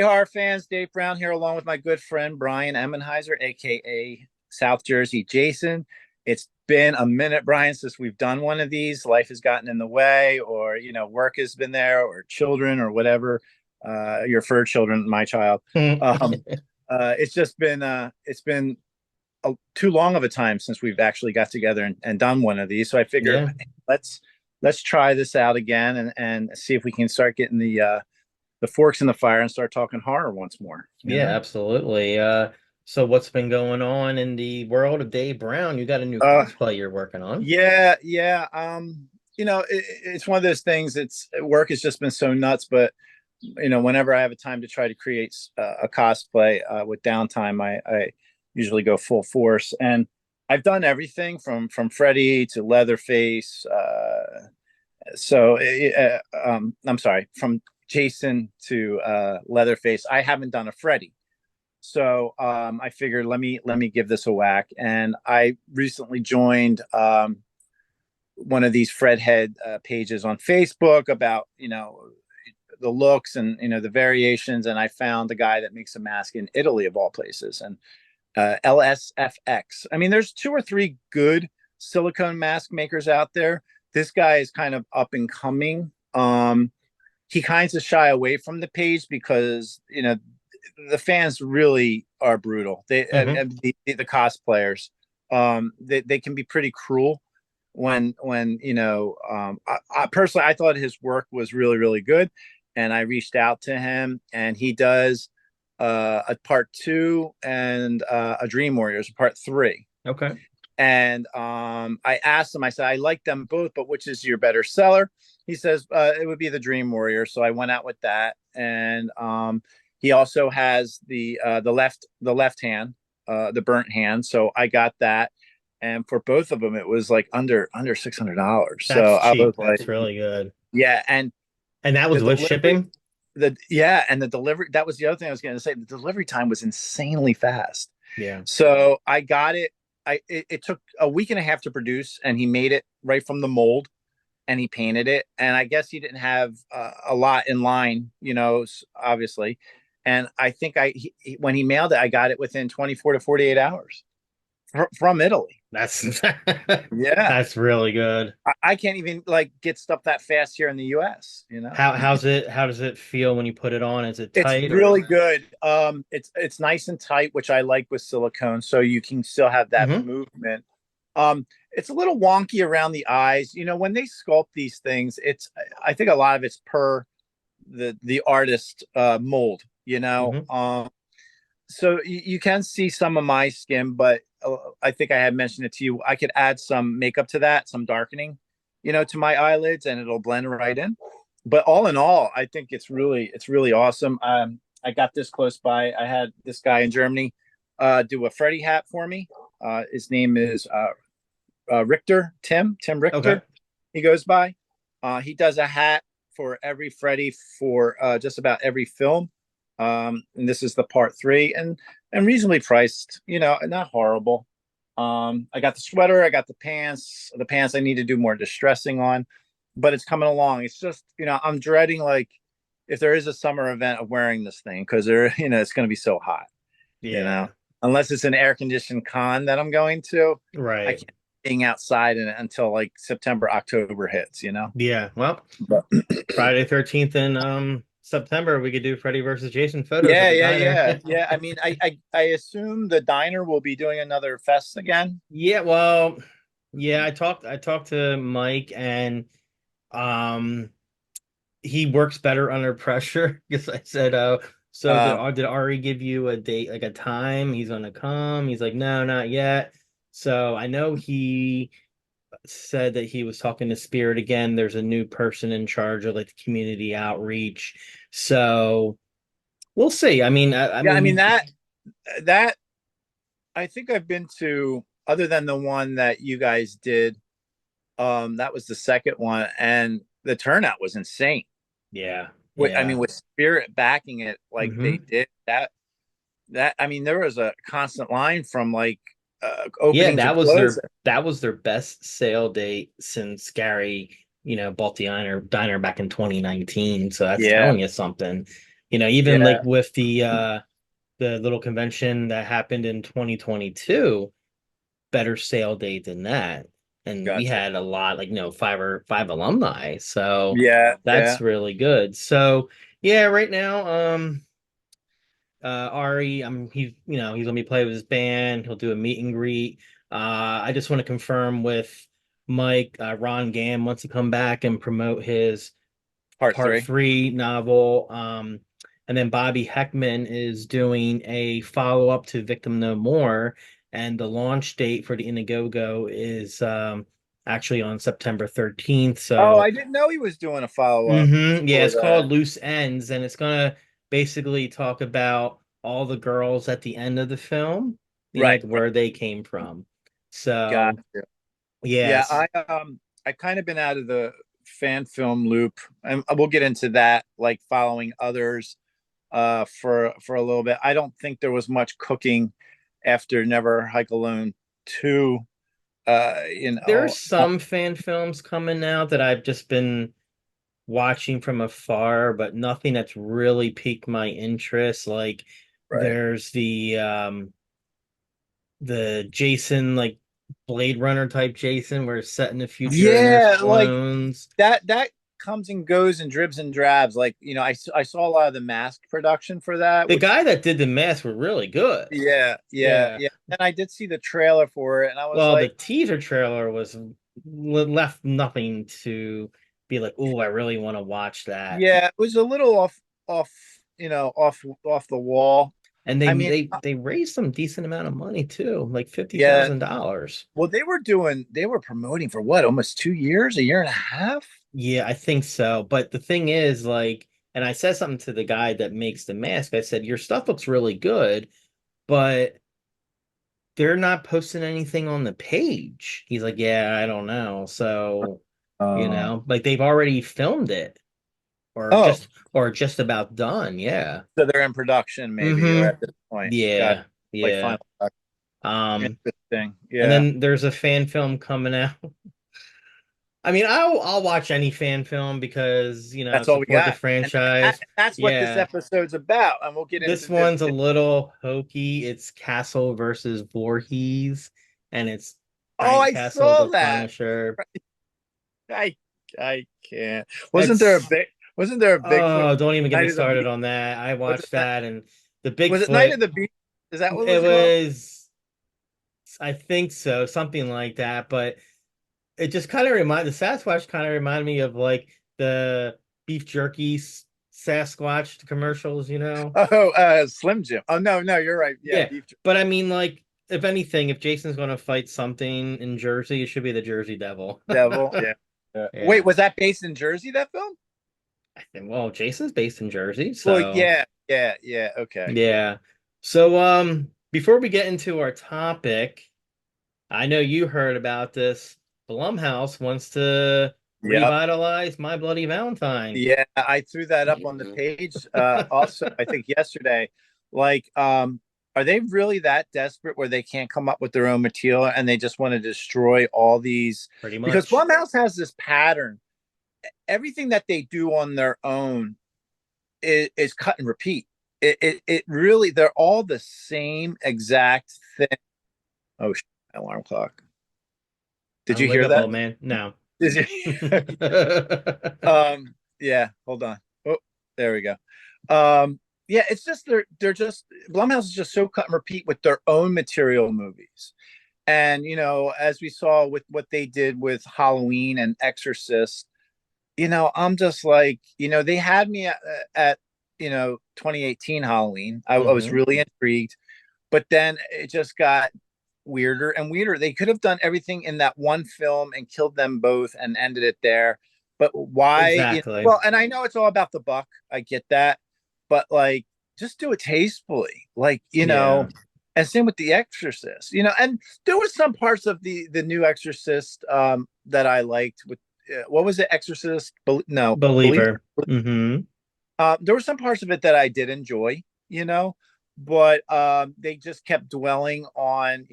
horror fans, Dave Brown here, along with my good friend Brian Emmenheiser, aka South Jersey Jason. It's been a minute, Brian, since we've done one of these. Life has gotten in the way, or work has been there, or children, or whatever. Your fur children, my child. Um, it's been too long of a time since we've actually got together and done one of these. So I figure Yeah, let's try this out again and see if we can start getting the forks in the fire and start talking horror once more. yeah, absolutely. So what's been going on in the world of Dave Brown? You got a new Uh, cosplay you're working on. yeah, yeah. It's one of those things. It's work has just been so nuts, but whenever I have a time to try to create a cosplay with downtime, I usually go full force. And I've done everything from Freddy to Leatherface. I'm sorry, from Jason to Leatherface. I haven't done a Freddy. So I figured let me give this a whack, and I recently joined one of these Fredhead pages on Facebook about the looks and the variations, and I found the guy that makes a mask in Italy of all places, and LSFX. I mean, there's two or three good silicone mask makers out there. This guy is kind of up and coming. He kind of shy away from the page because the fans really are brutal. Hmm. The cosplayers, they can be pretty cruel when I personally I thought his work was really really good, and I reached out to him, and he does a part two and a Dream Warriors part three. Okay. And I asked him, I said, I like them both, but which is your better seller? He says it would be the Dream Warrior. So I went out with that. And he also has the left hand, the burnt hand. So I got that. And for both of them, it was like under $600. So That's I was cheap. like, That's really good. yeah. And And that the was with delivery, shipping? and the delivery, that was the other thing I was going to say. The delivery time was insanely fast. Yeah. So I got it. It took a week and a half to produce, and he made it right from the mold, and he painted it. And I guess he didn't have a lot in line, obviously. And I think when he mailed it, I got it within 24 to 48 hours from Italy. That's Yeah, that's really good. I can't even like get stuff that fast here in the U.S. How does it feel when you put it on? Is it It's tight or? really good. It's nice and tight, which I like with silicone, so you can still have that Hmm. movement. It's a little wonky around the eyes. When they sculpt these things, I think a lot of it's per the artist mold. Hmm. So you can see some of my skin, but I think I had mentioned it to you. I could add some makeup to that, some darkening, to my eyelids, and it'll blend right in. But all in all, I think it's really awesome. I got this close by. I had this guy in Germany do a Freddy hat for me. His name is Richter, Tim Okay. Richter. He goes by. He does a hat for every Freddy for just about every film. And this is the part three, and reasonably priced. Not horrible. I got the sweater, I got the pants. The pants I need to do more distressing on, but it's coming along. It's just I'm dreading like if there is a summer event of wearing this thing because it's going to be so hot. You know, Yeah. unless it's an air conditioned con that I'm going to, I Right. can't being outside until like September, October hits. Yeah. Well, But Friday 13th in September, we could do Freddy versus Jason photos at yeah, the yeah, diner. yeah, yeah. I mean, I assume the diner will be doing another fest again. Yeah, well, yeah, I talked to Mike, and um he works better under pressure because I said, so Um, did Ari give you a date, like a time he's gonna come? He's like, no, not yet. So I know he said that he was talking to Spirit again. There's a new person in charge of like the community outreach. So we'll see. I mean, I yeah, I mean mean, that I think I've been to other than the one that you guys did. That was the second one, and the turnout was insane. yeah, I mean, yeah. with Spirit backing it like they Hmm. did, that I mean, there was a constant line from like Yeah, opening to close. that was their best sale date since Gary, bought the diner back in 2019. So that's Yeah, telling you something. even Yeah, like with the little convention that happened in 2022, better sale date than that. And we gotcha. had a lot, like, five alumni. So Yeah, that's yeah. really good. So yeah, right now, Ari, he's gonna be playing with his band. He'll do a meet and greet. I just want to confirm with Mike, Ron Gam wants to come back and promote his Part part three. three novel. And then Bobby Heckman is doing a follow-up to Victim No More, and the launch date for the Indiegogo is actually on September 13th. Oh, So I didn't know he was doing a follow up yeah, for it's called that. Loose Ends, and it's gonna basically talk about all the girls at the end of the film, Right, right. where they came from. Got So you. Yeah, yes, I kind of been out of the fan film loop, and we'll get into that, like following others for a little bit. I don't think there was much cooking after Never Hike Alone 2. You there's know, some fan films coming out that I've just been watching from afar, but nothing that's really piqued my interest. Like right. there's the Jason, like Blade Runner type Jason, where it's set in the future and there's Yeah, like clones. that comes and goes and dribs and drabs. Like, I saw a lot of the mask production for that, The which guy that did the mask were really good. yeah, yeah, Yeah. yeah. And I did see the trailer for it, and I was Well, the like, teaser trailer was left nothing to be like, oh, I really want to watch that. yeah, it was a little off, off the wall. And they I mean, they they raised some decent amount of money too, like fifty yeah. thousand dollars. Well, they were promoting for what, almost 2 years, a year and a half. Yeah, I think so. But the thing is, like, and I said something to the guy that makes the mask. I said, your stuff looks really good, but they're not posting anything on the page. He's like, yeah, I don't know. So, Uh, like they've already filmed it or oh, just about done. Yeah. so they're in production, maybe, or Mm-hmm. at this point. Got Yeah. like Yeah. final. Um, Interesting. and Yeah, then there's a fan film coming out. I mean, I'll watch any fan film because, that's all we support the got, and franchise. that's what this Yeah. episode's about. And we'll get This into this. one's a little hokey. It's Castle versus Voorhees, and it's Oh, Frank I Castle, saw the that. Punisher. I I can't. It's Wasn't there a Bigfoot Oh, don't even get me Night of the started Beast? on that. I Was it watched that? that, and the Was it Night Bigfoot, of the Beast? Is that what it it was called? was, I think so, something like that. But it just the Sasquatch kind of reminded me of like the beef jerky Sasquatch commercials. Oh, Slim Jim. Oh no, no, you're right. Yeah, Yeah, beef but I mean, like, if anything, if Jason's going to fight something in Jersey, it should be the Jersey Devil. Devil. Yeah. Yeah. Wait, Yeah. was that based in Jersey? That film? Well, Jason's based in Jersey, Well, so yeah, yeah, yeah. Okay. yeah. So, before we get into our topic, I know you heard about this. Blumhouse wants to Yep. revitalize My Bloody Valentine. Yeah, I threw that up on the page. Also, I think yesterday. Like, are they really that desperate where they can't come up with their own material and they just want to destroy all these? Pretty Because much. Blumhouse has this pattern. Everything that they do on their own is cut and repeat. It really, they're all the same exact thing. Oh, alarm clock. Did you Wake hear up, that? old man. No. Did you? Yeah, hold on. Oh, there we go. Yeah, it's just they're just Blumhouse is just so cut and repeat with their own material movies. And as we saw with what they did with Halloween and Exorcist, I'm just like, they had me at 2018 Halloween. I was Hmm. really intrigued, but then it just got weirder and weirder. They could have done everything in that one film and killed them both and ended it there. But why? Exactly. Well, and I know it's all about the buck. I get that, but like, just do it tastefully, like Yeah. And same with The Exorcist, And there were some parts of the new Exorcist that I liked. With what was it, Exorcist? No, Believe. Believer. Hmm. There were some parts of it that I did enjoy, but they just kept dwelling on,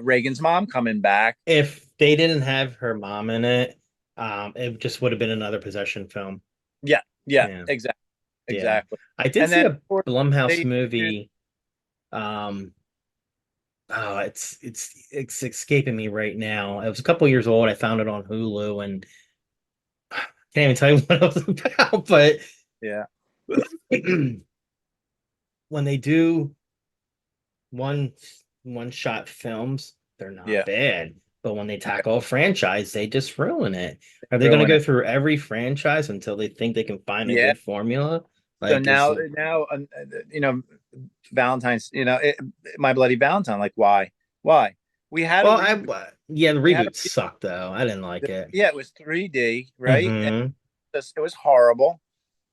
Reagan's mom coming back. If they didn't have her mom in it, it just would have been another possession film. Yeah, yeah, Yeah. exactly. Yeah. exactly. I did And see then a of course Blumhouse they did, movie. Um, oh, it's escaping me right now. It was a couple years old. I found it on Hulu and can't even tell you what it was about, but yeah, when they do one one shot films, they're not yeah, bad. But when they tackle a franchise, they just ruin it. Are they going to ruin go it. through every franchise until they think they can find a Yeah. good formula? So Like, is now, you know, Valentine's, My Bloody Valentine. Like, why? We had a well, reboot. yeah, the We had a reboot sucked though. I didn't like it. Yeah, it was 3D, right? And Hmm. it was horrible.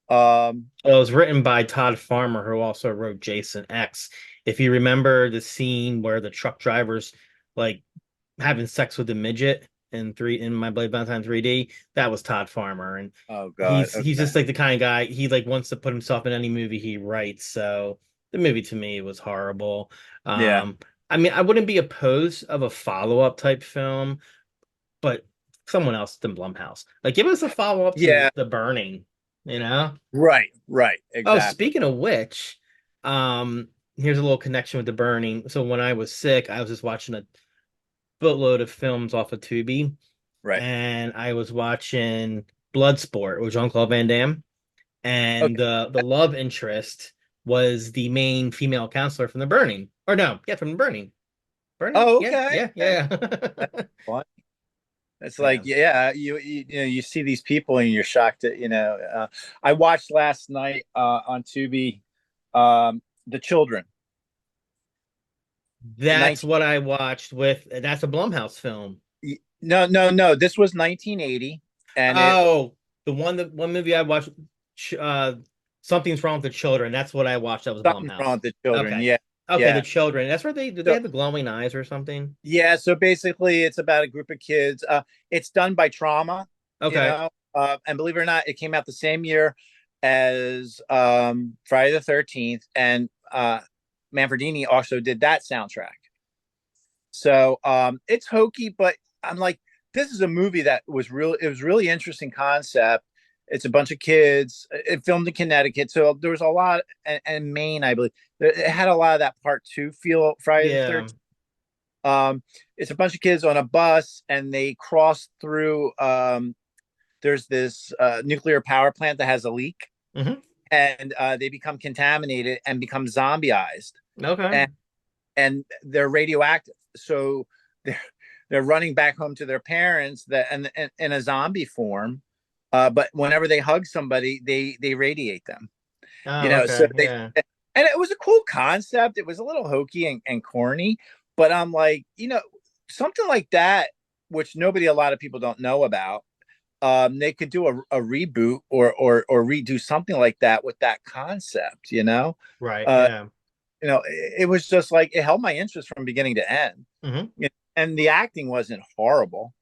Um, Well, it was written by Todd Farmer, who also wrote Jason X. If you remember the scene where the truck drivers like having sex with the midget in My Blade Valentine 3D, that was Todd Farmer, and oh God, he's okay, just like the kind of guy he like wants to put himself in any movie he writes. So the movie to me was horrible. yeah, Um, I mean, I wouldn't be opposed of a follow-up type film, but someone else than Blumhouse. Like, give us a follow-up to yeah, The Burning, you know? right, Oh, exactly. speaking of which, here's a little connection with The Burning. So when I was sick, I was just watching a boatload of films off of Tubi, Right. and I was watching Bloodsport with Jean-Claude Van Damme, and Okay. the love interest was the main female counselor from The Burning. Or no, yeah, from The Burning. Burning? Oh, Yeah, okay. yeah, Okay. yeah. That's fun. It's like, Yeah. yeah, you see these people and you're shocked at, I watched last night on Tubi, The Children, That's 19, what I watched with, that's a Blumhouse film. no, no, no, this was 1980 and it Oh, the one movie I watched, ch- uh, Something's Wrong with the Children. That's what I watched. That was something's wrong Blumhouse. with the children. Okay. Yeah. Okay, the Yeah. children. That's where they do they So have the glowing eyes or something? yeah, so basically it's about a group of kids. It's done by Trauma, Okay. and believe it or not, it came out the same year as Friday the 13th, and Manfredini also did that soundtrack. So it's hokey, but I'm like, this is a movie that was real. It was really interesting concept. It's a bunch of kids. It filmed in Connecticut, so there was a lot, and Maine, I believe. It had a lot of that part two feel. Friday the Yeah. 13th. It's a bunch of kids on a bus, and they cross through. There's this nuclear power plant that has a leak, Hmm. and they become contaminated and become zombieized, Okay. and they're radioactive. So they're they're running back home to their parents that in a zombie form. But whenever they hug somebody, they radiate them. Oh, So okay. they Yeah. and it was a cool concept. It was a little hokey and corny, but I'm like, something like that, which a lot of people don't know about. They could do a reboot or redo something like that with that concept. Right. Uh, Yeah. it was just like it held my interest from beginning to end. Hmm. And the acting wasn't horrible.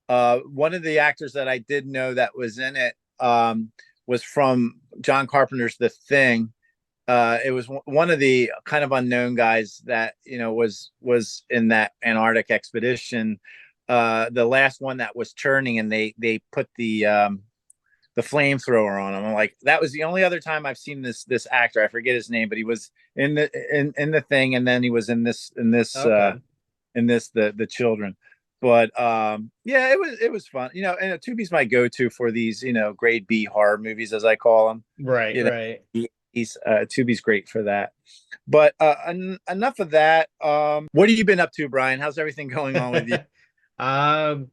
One of the actors that I did know that was in it was from John Carpenter's The Thing. It was one of the kind of unknown guys that was in that Antarctic expedition. The last one that was turning, and they put the flamethrower on him. I'm like, that was the only other time I've seen this actor. I forget his name, but he was in the thing, and then he was Okay. in this the children. But yeah, it was fun. And Tubi's my go-to for these grade B horror movies, as I call them. Right. You know, Right. he's Tubi's great for that. But enough of that. What have you been up to, Brian? How's everything going on with you? Um,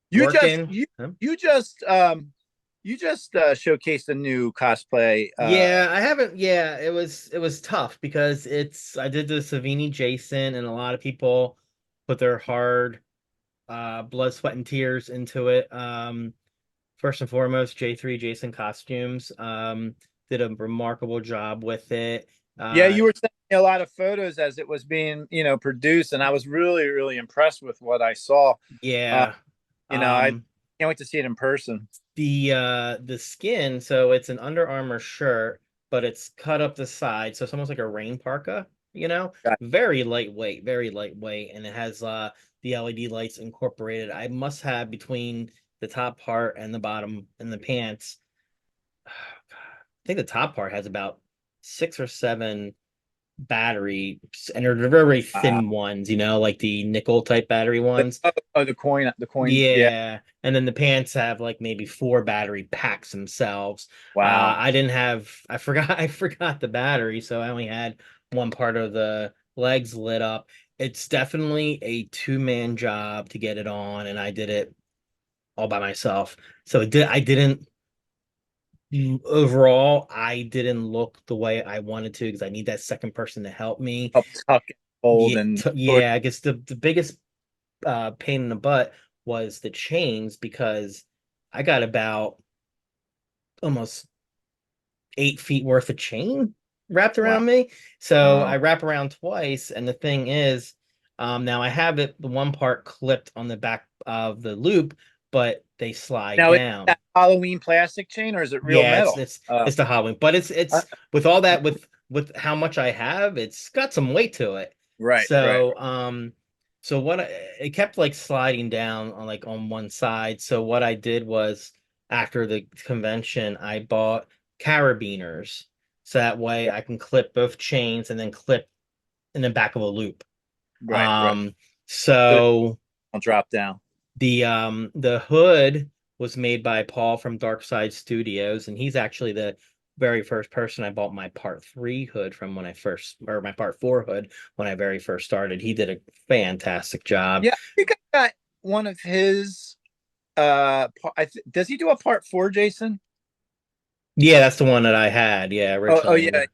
You just Working. you Huh? you just showcased a new cosplay. Yeah, I haven't. Yeah, it was tough because I did the Savini Jason, and a lot of people put their hard blood, sweat, and tears into it. First and foremost, J3 Jason Costumes did a remarkable job with it. Yeah, Uh, you were sending me a lot of photos as it was being produced, and I was really really impressed with what I saw. Uh, yeah. I Um, can't wait to see it in person. the skin, so it's an Under Armour shirt, but it's cut up the side, so it's almost like a rain parka, Got very lightweight, and it has the LED lights incorporated. I must have between the top part and the bottom and the pants think the top part has about 6 or 7 battery, and they're very, very Wow. thin ones, like the nickel type battery ones. Oh, the coin. Yeah. Yeah. And then the pants have like maybe 4 battery packs themselves. Wow. I didn't have, I forgot, I forgot the battery, so I only had one part of the legs lit up. It's definitely a two-man job to get it on, and I did it all by myself. So I didn't overall, I didn't look the way I wanted to because I need that second person to help me. Help tuck and fold Yeah, and sort. yeah, I guess the biggest pain in the butt was the chains because I got about almost 8 feet worth of chain wrapped Wow. around me. So Oh. I wrap around twice, and the thing is, now I have the one part clipped on the back of the loop, but they slide Now, is down. that Halloween plastic chain or is it real Yeah, it's metal? it's it's the Halloween, but it's with all that with how much I have, it's got some weight to it. Right, right. So what it kept like sliding down on like on one side. So what I did was after the convention, I bought carabiners so that way I can clip both chains and then clip in the back of a loop. Right, right. Um, So so I'll drop down. the hood was made by Paul from Dark Side Studios, and he's actually the very first person I bought my part 3 hood from when I first, or my part 4 hood when I very first started. He did a fantastic job. Yeah, I think I got one of his does he do a part 4, Jason? Yeah, that's the one that I had. Yeah, Oh originally. yeah.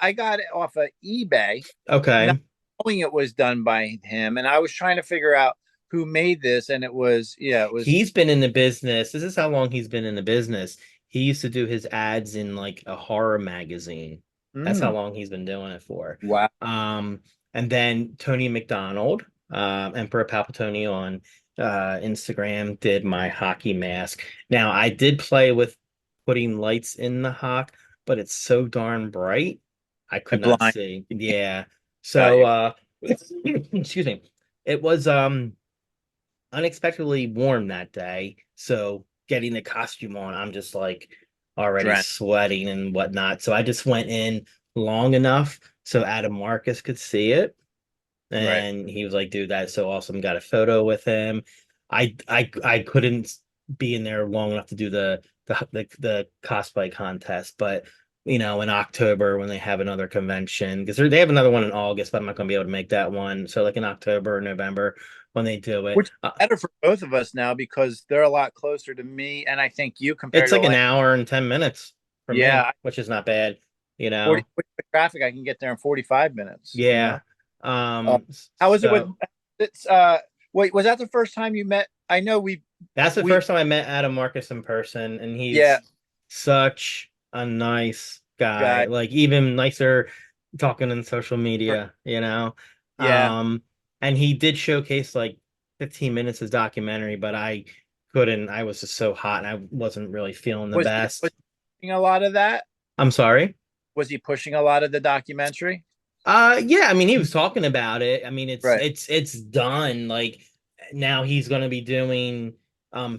I got it off of eBay, not Okay. knowing it was done by him, and I was trying to figure out who made this, and it was He's been in the business. This is how long he's been in the business. He used to do his ads in like a horror magazine. That's how mm, long he's been doing it for. wow. Um, and then Tony McDonald, Emperor Palpatine on Instagram, did my hockey mask. Now I did play with putting lights in the hawk, but it's so darn bright, I I could not blind see. Yeah. got So you. excuse me. It was unexpectedly warm that day. So getting the costume on, I'm just like already Dren. sweating and whatnot. So I just went in long enough so Adam Marcus could see it. Right. And he was like, dude, that's so awesome. Got a photo with him. I couldn't be in there long enough to do the cosplay contest, but in October when they have another convention, because they have another one in August, but I'm not gonna be able to make that one. So like in October or November when they do it. Which is better for both of us now because they're a lot closer to me and I think you compared It's to like an like hour and 10 minutes for me, yeah, which is not bad, you 40 know. with traffic I can get there in 45 minutes, you know. Yeah. Uh, how was it with So it's wait, was that the first time you met? I know that's the we first time I met Adam Marcus in person, and yeah, he's such a nice guy. guy. Like even nicer talking in social media. Yeah. Um, and he did showcase like 15 minutes of documentary, but I couldn't. I was just so hot and I wasn't really feeling the Was best. he pushing a lot of that? I'm sorry. Was he pushing a lot of the documentary? Yeah, I mean he was talking about it. I mean it's Right. it's it's done. Like now he's gonna be doing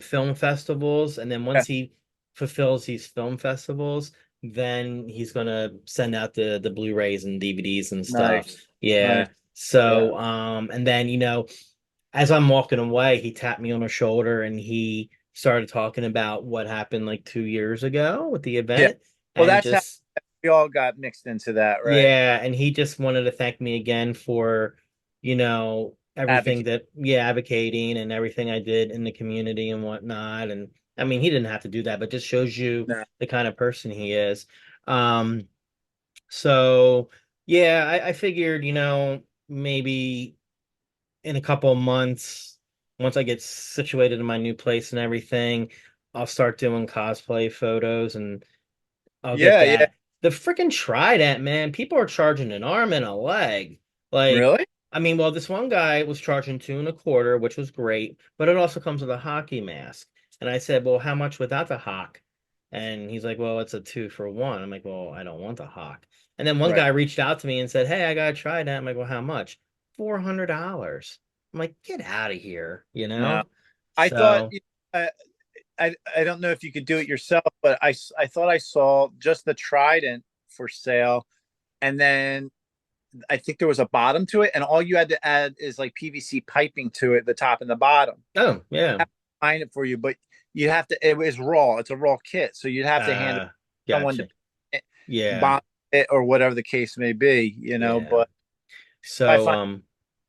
film festivals, and then Yeah. once he fulfills these film festivals, then he's gonna send out the Blu-rays and DVDs and stuff. Nice. Yeah. Nice. Yeah. So and then as I'm walking away, he tapped me on the shoulder and he started talking about what happened like 2 years ago with the Yeah. event Well, and that's how just we all got mixed into that, right? yeah, and he just wanted to thank me again for, everything Advocate. that, yeah, advocating and everything I did in the community and whatnot. And I mean, he didn't have to do that, but just shows you No. the kind of person he is. Um, so yeah, I figured, maybe in a couple of months, once I get situated in my new place and everything, I'll start doing cosplay photos and I'll get Yeah, yeah. that. The freaking Trident, man. People are charging an arm and a leg. Like, Really? I mean, well, this one guy was charging 2.25, which was great, but it also comes with a hockey mask. And I said, well, how much without the hawk? And he's like, well, it's a 2 for 1. I'm like, well, I don't want the hawk. And then one Right. guy reached out to me and said, hey, I got a Trident. I'm like, well, how much? $400. I'm like, get out of here, you No. know? I thought So, uh, I don't know if you could do it yourself, but I thought I saw just the trident for sale, and then I think there was a bottom to it, and all you had to add is like PVC piping to it, the top and the bottom. Oh, yeah. Find it for you, but you have to. It was raw. It's a raw kit, so you'd have to hand it Uh, to someone gotcha. to Yeah. bond it or whatever the case may be. Yeah. But I So, find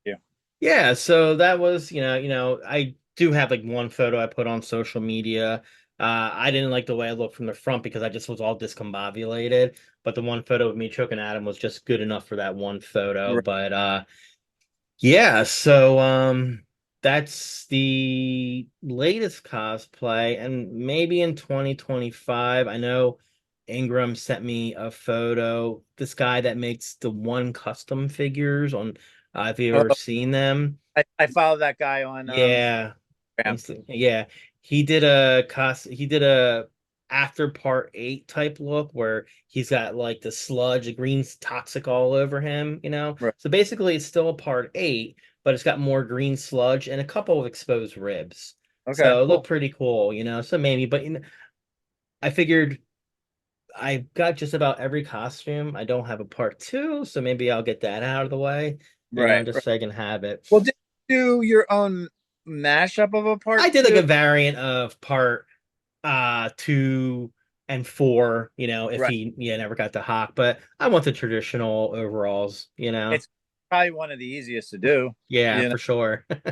yeah. yeah, so that was, I do have like one photo I put on social media. I didn't like the way I looked from the front because I just was all discombobulated. But the one photo of me choking Adam was just good enough for that one photo. Right. But yeah, so that's the latest cosplay, and maybe in 2025. I know Ingram sent me a photo. This guy that makes the one custom figures on, if you've ever seen them. I follow that guy on Yeah. Instagram. Yeah. He did a after part 8 type look where he's got like the sludge, the green's toxic all over him. Right. So basically it's still a part 8, but it's got more green sludge and a couple of exposed ribs. Okay, So it looked cool. pretty cool. So maybe, but I figured I've got just about every costume. I don't have a part 2, so maybe I'll get that out of the way, Right, just right. so I can have it. Well, did you do your own mashup of a I part did like two? a variant of part 2 and 4, if Right. he never got the hawk, but I want the traditional overalls. It's probably one of the easiest to do. Yeah, You know, for sure. cool,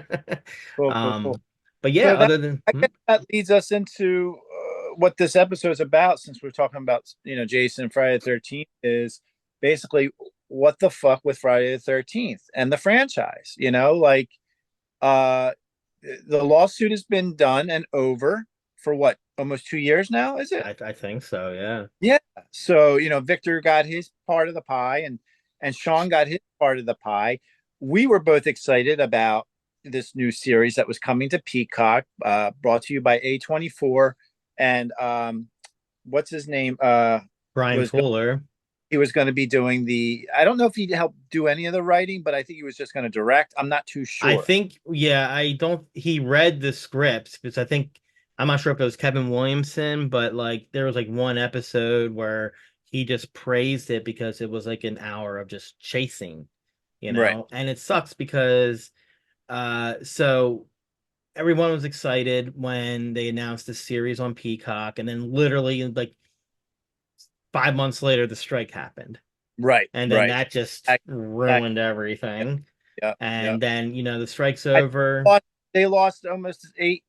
cool, cool. um but yeah, So that other than I guess that leads us into what this episode is about. Since we're talking about Jason Friday the 13th, is basically what the fuck with Friday the 13th and the franchise. Like uh, the lawsuit has been done and over for what, almost 2 years now, is it? I think so, yeah. Yeah. So, Victor got his part of the pie and Sean got his part of the pie. We were both excited about this new series that was coming to Peacock, brought to you by A24. And what's his name? Brian Was Fuller. he was going to be doing I don't know if he helped do any of the writing, but I think he was just going to direct. I'm not too I sure. think, yeah, I don't he read the scripts because I'm not sure if it was Kevin Williamson, but like there was like one episode where he just praised it because it was like an hour of just chasing, Right. and it sucks because so everyone was excited when they announced the series on Peacock, and then literally like 5 months later the strike happened. Right. And then Right. that just Exactly. ruined Yeah. everything. Yeah. Yeah. And then, the strike's I over. thought they lost almost 8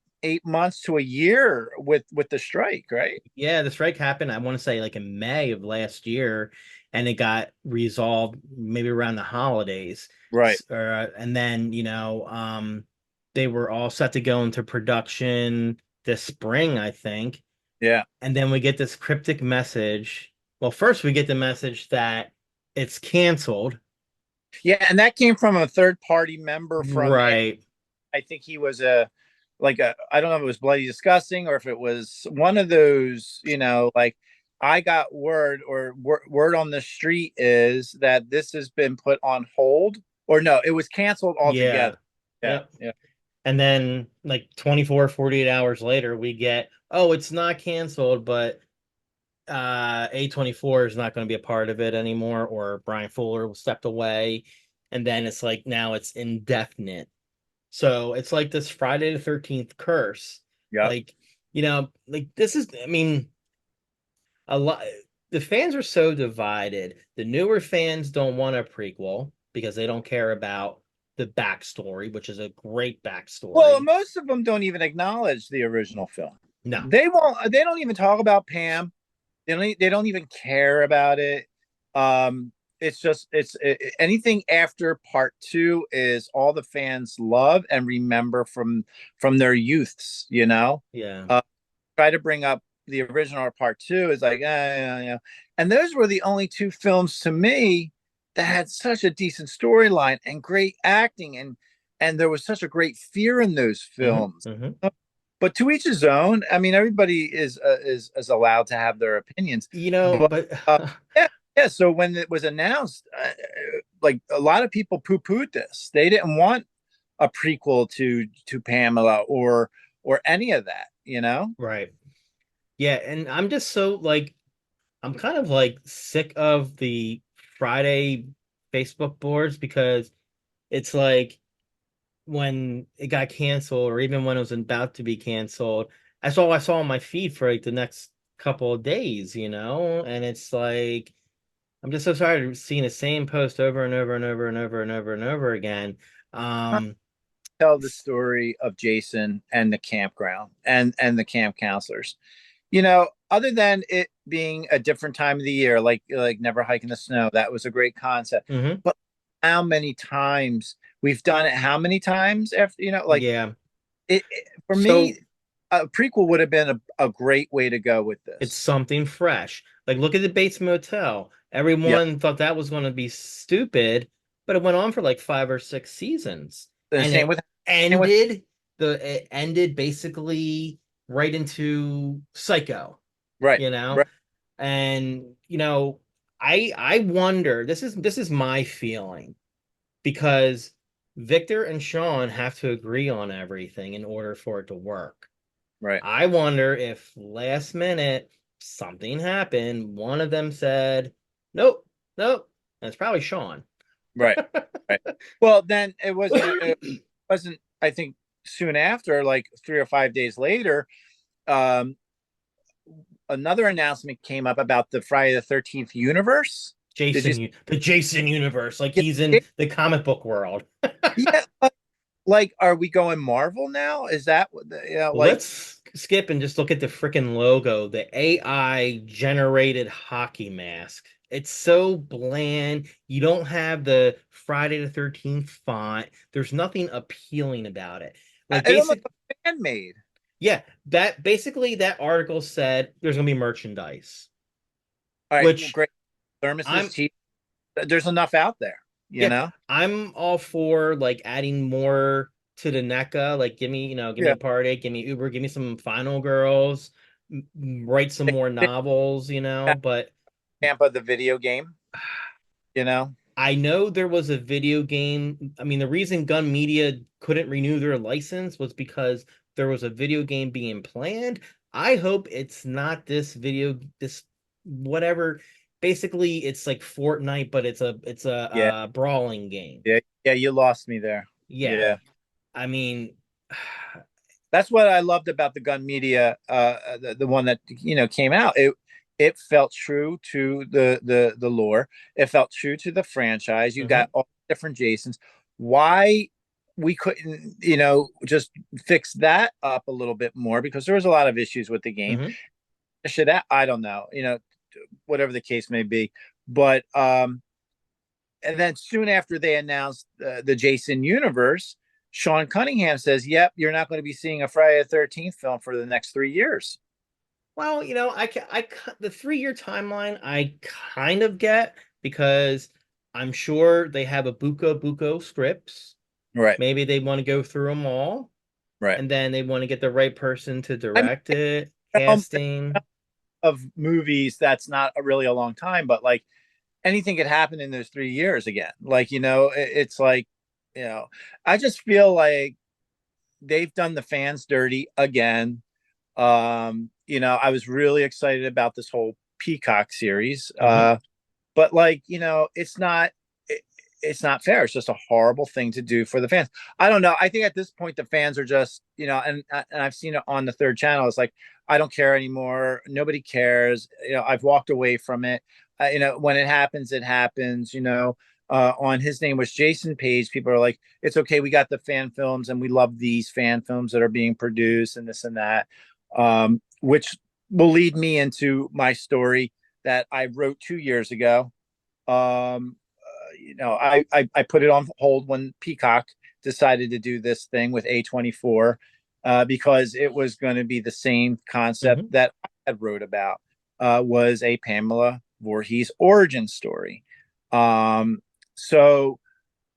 months to a year with the strike, right? Yeah, the strike happened, I want to say like in May of last year, and it got resolved maybe around the holidays. Right. And then, they were all set to go into production this spring, I think. Yeah. And then we get this cryptic message. Well, first we get the message that it's canceled. Yeah, and that came from a third party member from, Right. I think he was I don't know if it was Bloody Disgusting or if it was one of those, like I got word on the street is that this has been put on hold, or no, it was canceled Yeah. altogether. Yeah. Yep. Yeah. And then like 24, 48 hours later, we get, oh, it's not canceled, but A24 is not going to be a part of it anymore, or Brian Fuller stepped away. And then it's like now it's indefinite. So it's like this Friday the 13th curse. Yeah. Like, like this is, I mean, a lot. The fans are so divided. The newer fans don't want a prequel because they don't care about the backstory, which is a great Well, backstory. most of them don't even acknowledge the original film. No. They won't. They don't even talk about Pam. They don't even care about it. It's just anything after part 2 is all the fans love and remember from their youths. Yeah. Try to bring up the original or part 2 is like, yeah, yeah. And those were the only 2 films to me that had such a decent storyline and great acting, and there was such a great fear in those films. Mm-hmm. But to each his own. I mean, everybody is allowed to have their opinions. But But yeah, yeah. So when it was announced, like a lot of people poo-pooed this. They didn't want a prequel to Pamela or any of that. you know? Right. Yeah, and I'm just so like I'm kind of like sick of the Friday Facebook boards because it's like when it got canceled or even when it was about to be canceled, that's all I saw on my feed for like the next couple of days, and it's like I'm just so tired of seeing the same post over and over and over and over and over and over again. Um, Tell the story of Jason and the campground and the camp counselors. You know, other than it being a different time of the year, like never hike in the snow, that was a great concept. mhm. But how many times we've done it? How many times after like Yeah. for me, So a prequel would have been a great way to go with it's this. something fresh. Like look at the Bates Motel. Yep. Everyone thought that was going to be stupid, but it went on for like 5 or 6 seasons, The and same with it ended basically right into Psycho, right, you know? right, And I wonder, this is my feeling because Victor and Sean have to agree on everything in order for it to work. right, I wonder if last minute something happened. One of them said, nope, nope. That's probably Sean. right, right. Well, then it wasn't. I think soon after, like 3 or 5 days later, um, another announcement came up about the Friday the 13th universe. Did you? The Jason universe, like Yeah, he's in the comic book world. yeah. Like, are we going Marvel now? Is that like Let's skip and just look at the freaking logo, the AI generated hockey mask. It's so bland. You don't have the Friday the 13th font. There's nothing appealing about it. Like it almost basic, like fan made? yeah, that basically that article said there's gonna be merchandise, All right, well, which great. Thermoses, I'm cheap. There's enough out there, you yeah, know. I'm all for like adding more to the NECA. Like give me Yeah, a party, give me Uber, give me some Final Girls, write some more novels, but Tampa, the video game, you know. I know there was a video game. I mean, the reason Gun Media couldn't renew their license was because there was a video game being planned. I hope it's not this whatever. Basically, it's like Fortnite, but it's a Yeah, brawling game. yeah, yeah. You lost me there. Yeah, Yeah, I mean, that's what I loved about the Gun Media, the one that came out. It felt true to the lore. It felt true to the franchise. You mhm, got all different Jasons. Why we couldn't, just fix that up a little bit more because there was a lot of issues with the game. mhm. Should that? I don't know. Whatever the case may be, but and then soon after they announced the Jason universe, Sean Cunningham says, "Yep, you're not going to be seeing a Friday the 13th film for the next 3 years." Well, the 3 year timeline I kind of get because I'm sure they have a buco scripts. Right, Maybe they want to go through them all, right. and then they want to get the right person to I mean, direct it, film casting. of movies, that's not really a long time, but like anything could happen in those 3 years again. Like, it's like, you know, I just feel like they've done the fans dirty again. I was really excited about this whole Peacock series. Hmm. But like, it's not fair. It's just a horrible thing to do for the fans. I don't know. I think at this point the fans are just, and I've seen it on the third channel. It's like I don't care anymore. Nobody cares. I've walked away from it. When it happens, it happens. On His Name Was Jason page, people are like, it's okay. We got the fan films, and we love these fan films that are being produced, and this and that, which will lead me into my story that I wrote 2 years ago. I put it on hold when Peacock decided to do this thing with A24 because it was going to be the same concept Hmm. that I had wrote about, was a Pamela Voorhees origin story. So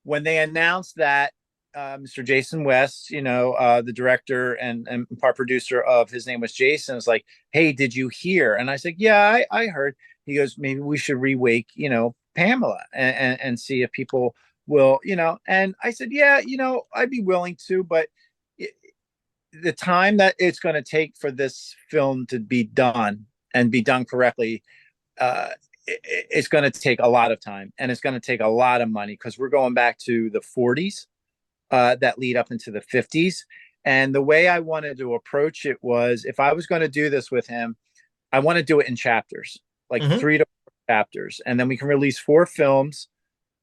when they announced that, Mr. Jason West, the director and part producer of His Name Was Jason, is like, "Hey, did you hear?" And I said, "Yeah, I heard." He goes, "Maybe we should rewake, Pamela and see if people will." And I said, "Yeah, I'd be willing to, but the time that it's going to take for this film to be done and be done correctly, it's going to take a lot of time, and it's going to take a lot of money, because we're going back to the 40s that lead up into the 50s. And the way I wanted to approach it was, if I was going to do this with him, I want to do it in chapters, like Hmm. 3 to 4 chapters, and then we can release 4 films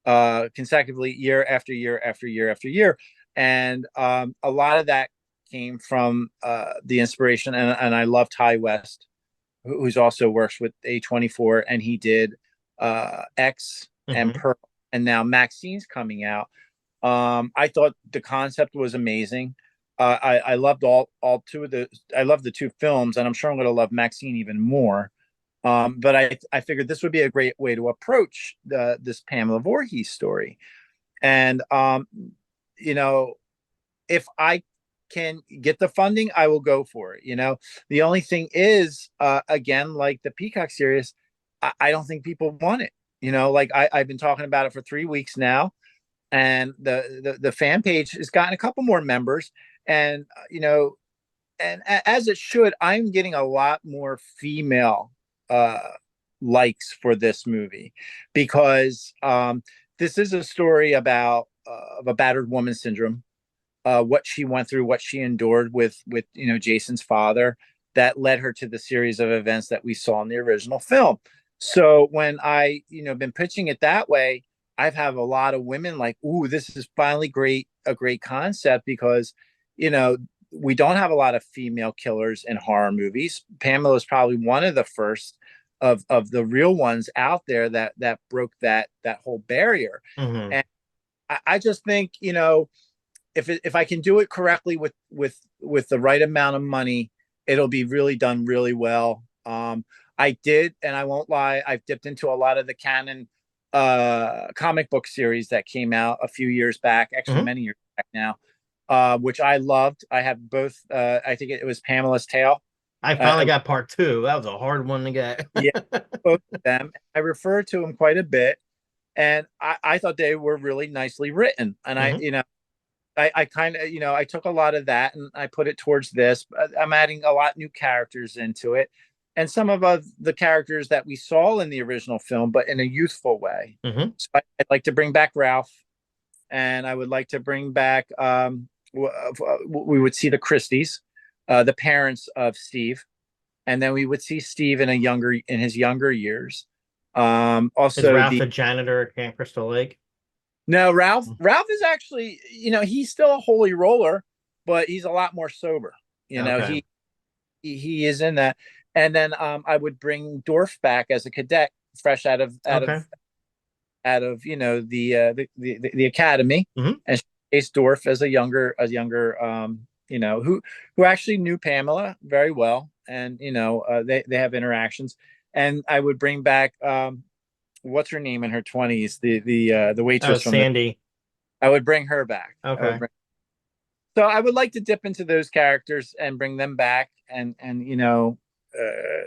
consecutively, year after year after year after year. And a lot of that came from the inspiration, and I love Ty West, who's also works with A24, and he did X and Hmm. Pearl, and now Maxine's coming out. I thought the concept was amazing. I loved all two of the I love the 2 films, and I'm sure I'm going to love Maxine even more. But I figured this would be a great way to approach this Pamela Voorhees story. And you know, if I can get the funding, I will go for it. The only thing is, again, like the Peacock series, I don't think people want it. Like I've been talking about it for 3 weeks now, and the fan page has gotten a couple more members, and and as it should. I'm getting a lot more female uh likes for this movie, because this is a story about of a battered woman syndrome, what she went through, what she endured with Jason's father, that led her to the series of events that we saw in the original film. So when I been pitching it that way, I've have a lot of women like, "Ooh, this is finally a great concept," because you know we don't have a lot of female killers in horror movies. Pamela is probably one of the first of the real ones out there that broke that whole barrier. Hmm. And I just think, if I can do it correctly with the right amount of money, it'll be really done really well. I did, and I won't lie, I've dipped into a lot of the canon comic book series that came out a few years back, actually Hmm. many years back now, which I loved. I have both. I think it was Pamela's Tale. I finally got part two. That was a hard one to get. Yeah, both of them. I refer to them quite a bit, and I thought they were really nicely written. And Hmm. I kind of, I took a lot of that and I put it towards this. I'm adding a lot new characters into it, and some of the characters that we saw in the original film, but in a youthful way. Hmm. So I'd like to bring back Ralph, and I would like to bring back. We would see the Christies, the parents of Steve, and then we would see Steve in his younger years. Is Also, Ralph the janitor at Camp Crystal Lake? no, Ralph is actually, he's still a holy roller, but he's a lot more sober. You know, Okay. he is in that. And then I would bring Dorf back as a cadet, fresh Okay. out of the academy, Hmm. and Chase Dorf as a younger who actually knew Pamela very well, and they have interactions. And I would bring back what's her name in her 20s, the Oh, waitress from the Sandy. I would bring her back. Okay. So I would like to dip into those characters and bring them back, and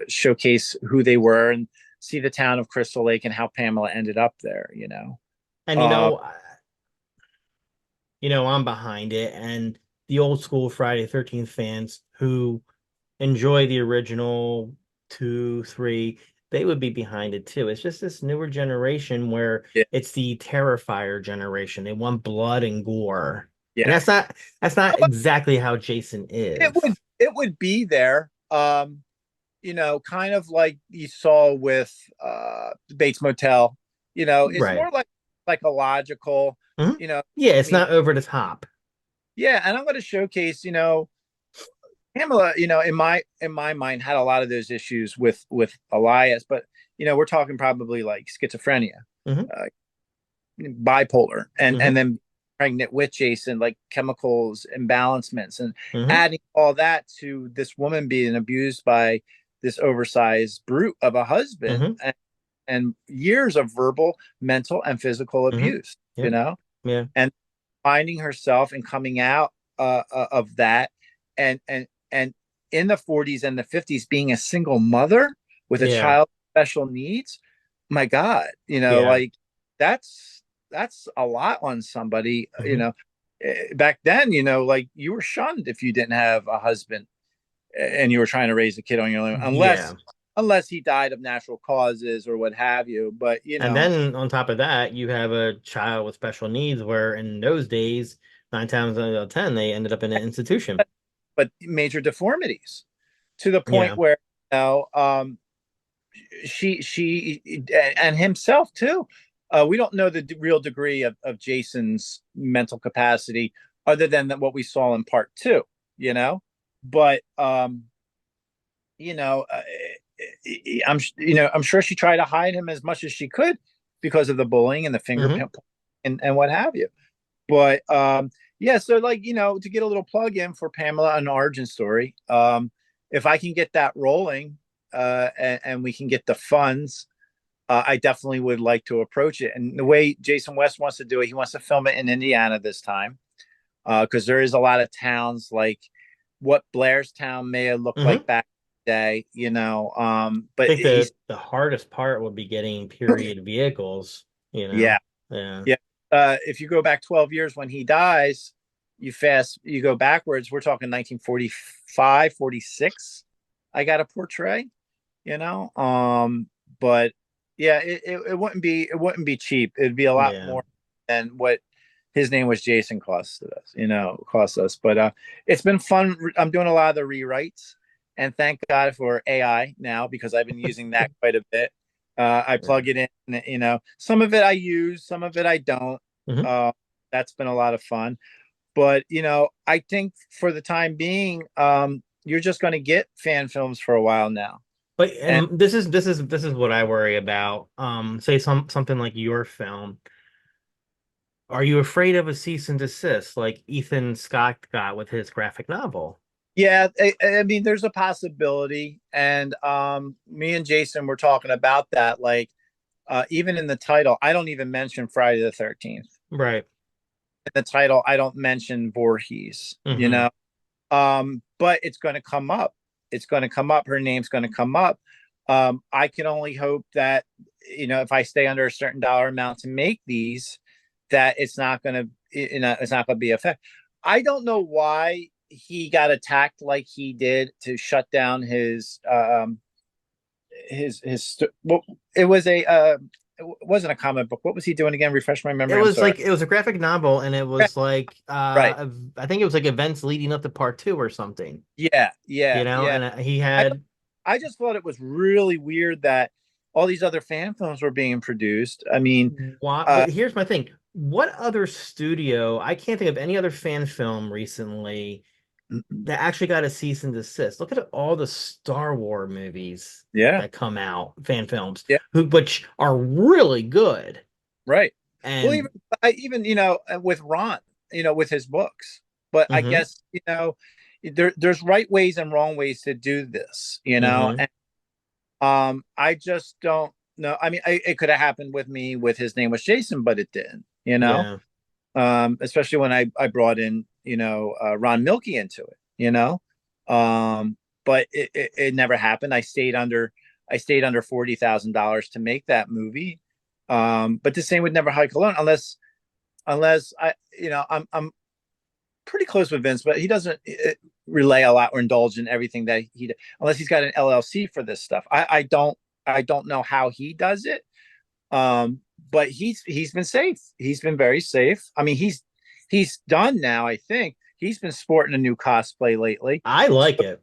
showcase who they were, and see the town of Crystal Lake and how Pamela ended up there. And Uh, I'm behind it. And the old school Friday 13th fans who enjoy the original two, three, they would be behind it too. It's just this newer generation where yeah, it's the Terrifier generation. They want blood and gore. And yeah. that's not exactly how Jason It is. would be there. Kind of like you saw with Bates Motel. It's Right. more like psychological. Mhm. You know, Yeah, I it's mean, not over the top. yeah, and I'm going to showcase. Pamela, in my mind, had a lot of those issues with Elias, but we're talking probably like schizophrenia, Hmm. uh, bipolar, and Hmm. and then pregnant with Jason, like chemicals imbalancements, and Hmm. adding all that to this woman being abused by this oversized brute of a husband, Hmm. and years of verbal, mental, and physical Hmm. abuse. Yeah. Yeah. And finding herself and coming out of that, and in the 40s and the 50s, being a single mother with a Yeah. child with special needs. My God, Yeah. like that's a lot on somebody. Hmm. back then, like you were shunned if you didn't have a husband and you were trying to raise a kid on your own, Yeah. unless he died of natural causes or what have you. But And then on top of that, you have a child with special needs where in those days, 9 times out of 10, they ended up in an institution. but major deformities to the point Yeah. where you know, she and himself too. We don't know the real degree of Jason's mental capacity other than what we saw in part two, but you know, uh, I'm sure she tried to hide him as much as she could because of the bullying and the finger Hmm. and what have you. But yeah, so like to get a little plug in for Pamela and Origin Story, if I can get that rolling, and we can get the funds, I definitely would like to approach it. And the way Jason West wants to do it, he wants to film it in Indiana this time, because there is a lot of towns like what Blairstown may have looked like Hmm. back in the day, I but think he's the hardest part would be getting period vehicles, you yeah, know? Yeah. yeah. If you go back 12 years when he dies, you go backwards, we're talking 1945, 46. I got to portray, you know. But yeah, it wouldn't be cheap. It'd be a lot Yeah. more than what his name was Jason cost us. But it's been fun. I'm doing a lot of the rewrites, and thank God for AI now because I've been using that quite a bit. I Yeah. plug it in, some of it I use, some of it I don't. Hmm. Uh, that's been a lot of fun. But I think for the time being, you're just going to get fan films for a while now. But And and this is what I worry about. Say something like your film. Are you afraid of a cease and desist like Ethan Scott got with his graphic novel? yeah, I mean, there's a possibility. And me and Jason were talking about that. Like, even in the title, I don't even mention Friday the 13th. Right. In the title, I don't mention Voorhees, Hmm. but it's going to come up. It's going to come up. Her name's going to come up. I can only hope that, if I stay under a certain dollar amount to make these, that it's not going to, it's not going to be a fact. I don't know why he got attacked like he did to shut down well, it was it wasn't a comic book. What was he doing again? Refresh my It memory. I'm was sorry. like it was a graphic novel, and it was like Right. I think it was like events leading up to part two or something, Yeah, yeah, yeah. and he I had I just thought it was really weird that all these other fan films were being produced. I mean, why. uh, But here's my thing: what other studio? I can't think of any other fan film recently that actually got a cease and desist. Look at all the Star Wars movies yeah, that come out, fan films, yeah, which are really good. right. Well, And even with Ron, with his books, but I hmm guess there's right ways and wrong ways to do this, hmm and I just don't know. I mean, it could have happened with me with his name was Jason, but it didn't, yeah, especially when I brought in Ron Milky into it, but it never happened. I stayed under $40,000 to make that movie. But the same would never hike alone unless I'm pretty close with Vince, but he doesn't relay a lot or indulge in everything that unless he's got an LLC for this stuff. I don't know how he does it. But he's been safe. He's been very safe. I mean, he's done now. I think he's been sporting a new cosplay lately. I So like it.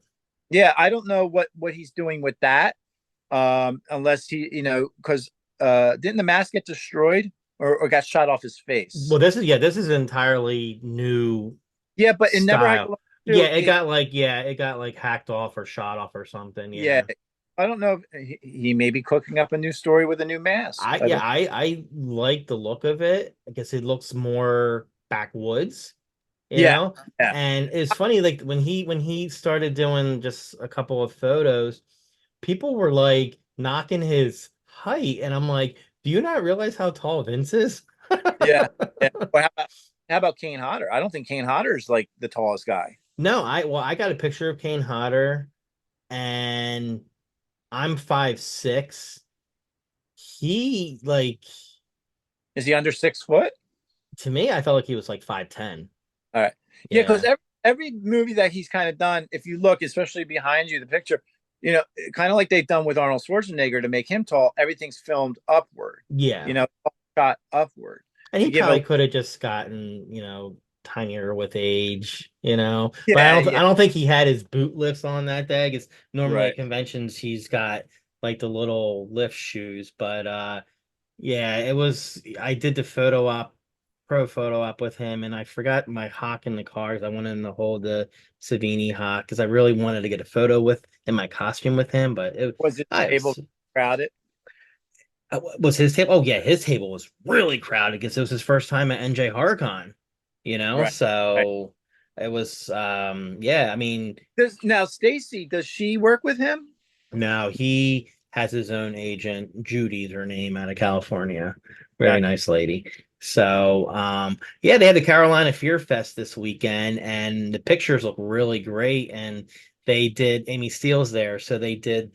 yeah, I don't know what he's doing with that. Unless he, because didn't the mask get destroyed or got shot off his face? Well, this is entirely new Yeah, but it never had. style. Yeah, it got like hacked off or shot off or something. Yeah, Yeah. I don't know if he may be cooking up a new story with a new mask. I I yeah, don't. I like the look of it. I guess it looks more backwoods, you Yeah, know? yeah, And it's funny, like when he started doing just a couple of photos, people were like knocking his height, and I'm like, do you not realize how tall Vince is? yeah, yeah. Well, how about Kane Hodder? I don't think Kane Hodder is like the tallest guy. No, I got a picture of Kane Hodder, and I'm 5'6". He like Is he under 6 foot? to me, I felt like he was like 5'10". All right. Yeah, because Yeah. every movie that he's kind of done, if you look, especially behind you, the picture, kind of like they've done with Arnold Schwarzenegger to make him tall, everything's filmed upward, Yeah. shot upward And to he give a probably could have just gotten, tinier with age. But yeah, I yeah, don't think he had his boot lifts on that day. Because normally at right. conventions he's got like the little lift shoes. But yeah, I did the pro photo op with him, and I forgot my hawk in the car because I wanted him to hold the Savini hawk because I really wanted to get a photo with in my costume with him. But Was it I able was to crowd it? was his table. Oh yeah, his table was really crowded because it was his first time at NJ HorrorCon, Right, right. so it was yeah, I mean, Now Stacy, does she work with him? now he has his own agent. Judy's her name, out of California. Very Got nice lady. So yeah, they had the Carolina Fear Fest this weekend, and the pictures look really great. And they did Amy Steele's there, so they did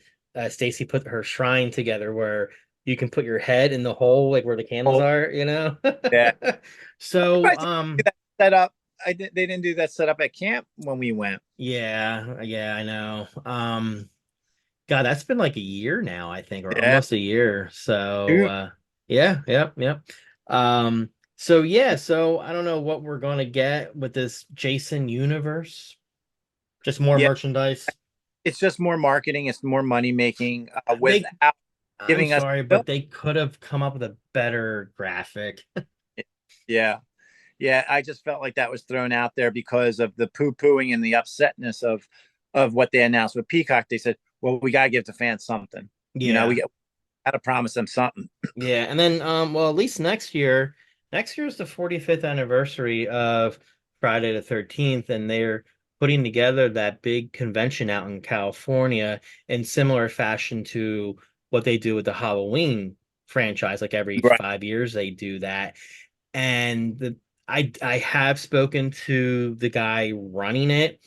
Stacy put her shrine together where you can put your head in the hole like where the candles oh, are. yeah. So Surprised they didn't do that setup. They didn't do that setup at camp when we went. yeah, I know. God, that's been like a year now, I think, or Yeah. almost a year. So, Dude. yeah, yep. So yeah, so I don't know what we're gonna get with this Jason universe. Just more Yeah. merchandise. It's just more marketing. It's more money making They, without I'm giving us sorry, film. but they could have come up with a better graphic. Yeah. Yeah. I just felt like that was thrown out there because of the poo pooing and the upsetness of what they announced with Peacock. They said, well, we got to give the fans something. Yeah, We got to promise them something. yeah, and then well, at least next year is the 45th anniversary of Friday the 13th, and they're putting together that big convention out in California in similar fashion to what they do with the Halloween franchise. Like every Right. 5 years they do that. And I have spoken to the guy running it.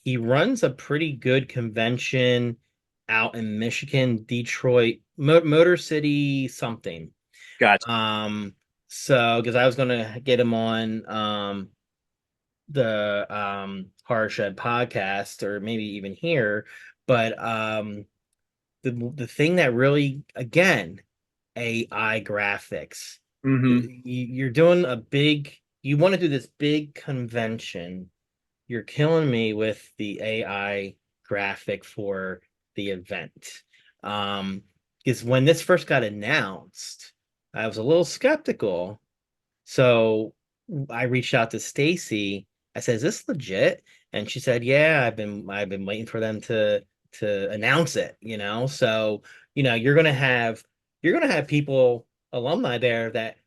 He runs a pretty good convention out in Michigan, Detroit, Motor City something. Gotcha. Um, so because I was gonna get him on the Horror Shed podcast or maybe even here, but the thing that really, again, AI graphics. Hmm. You're doing you want to do this big convention. You're killing me with the AI graphic for the event. Um, because when this first got announced, I was a little skeptical. So I reached out to Stacy. I said, "Is this legit?" And she said, "Yeah, I've been waiting for them to announce it. So, you're gonna have people, alumni there that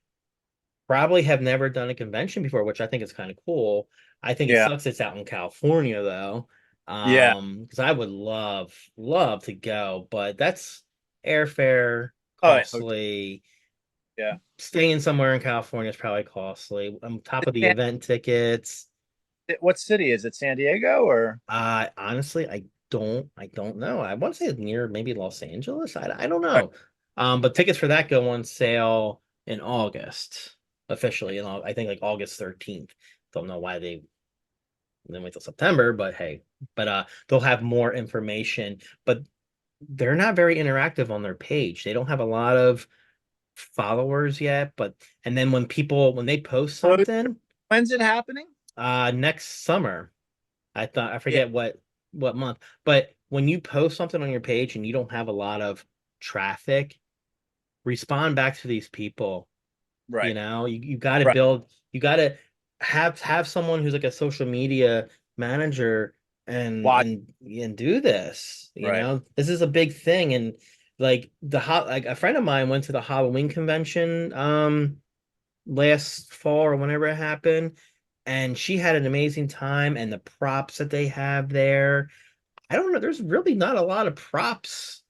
probably have never done a convention before, which I think is kind of cool. I think it Yeah. sucks it's out in California though. Yeah. Because I would love to go, but that's airfare Oh, costly. yeah. Staying somewhere in California is probably costly. On top of the San- event tickets. What city is it? San Diego or? Honestly, I don't know. I want to say it's near maybe Los Angeles. I don't Right. know. But tickets for that go on sale in August officially, and I think like August 13th. Don't know why they didn't wait till September, but hey, they'll have more information. But they're not very interactive on their page. They don't have a lot of followers yet. But and then when they post something, When's it happening? next summer. I Yeah. forget what month, but when you post something on your page and you don't have a lot of traffic, respond back to these people. Right. You got to Right. you got to have someone who's like a social media manager Watch. and do this. Right. This is a big thing, and like a friend of mine went to the Halloween convention last fall or whenever it happened, and she had an amazing time, and the props that they have there, I don't know, there's really not a lot of props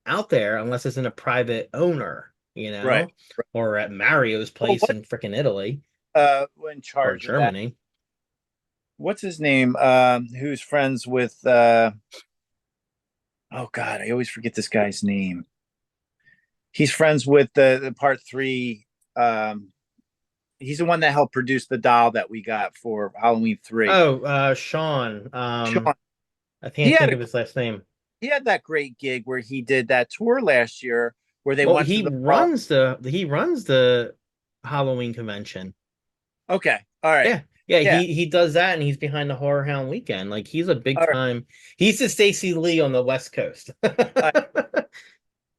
out there unless it's in a private owner, Right. Right. or at Mario's Oh, place in frickin' Italy in or charge of that? Germany. What's his name? Who's friends with oh God, I always forget this guy's name. He's friends with the part three. Um, He's the one that helped produce the doll that we got for Halloween 3. Oh, Sean. Sean. I He can't had think a of his last name. he had that great gig where he did that tour last year where they Well, went to the bar. he runs the Halloween convention. Okay. All right. Yeah. Yeah, Yeah. he does that and he's behind the Horror Hound weekend. Like he's a big All right. time. He's the Stacey Lee on the West Coast. I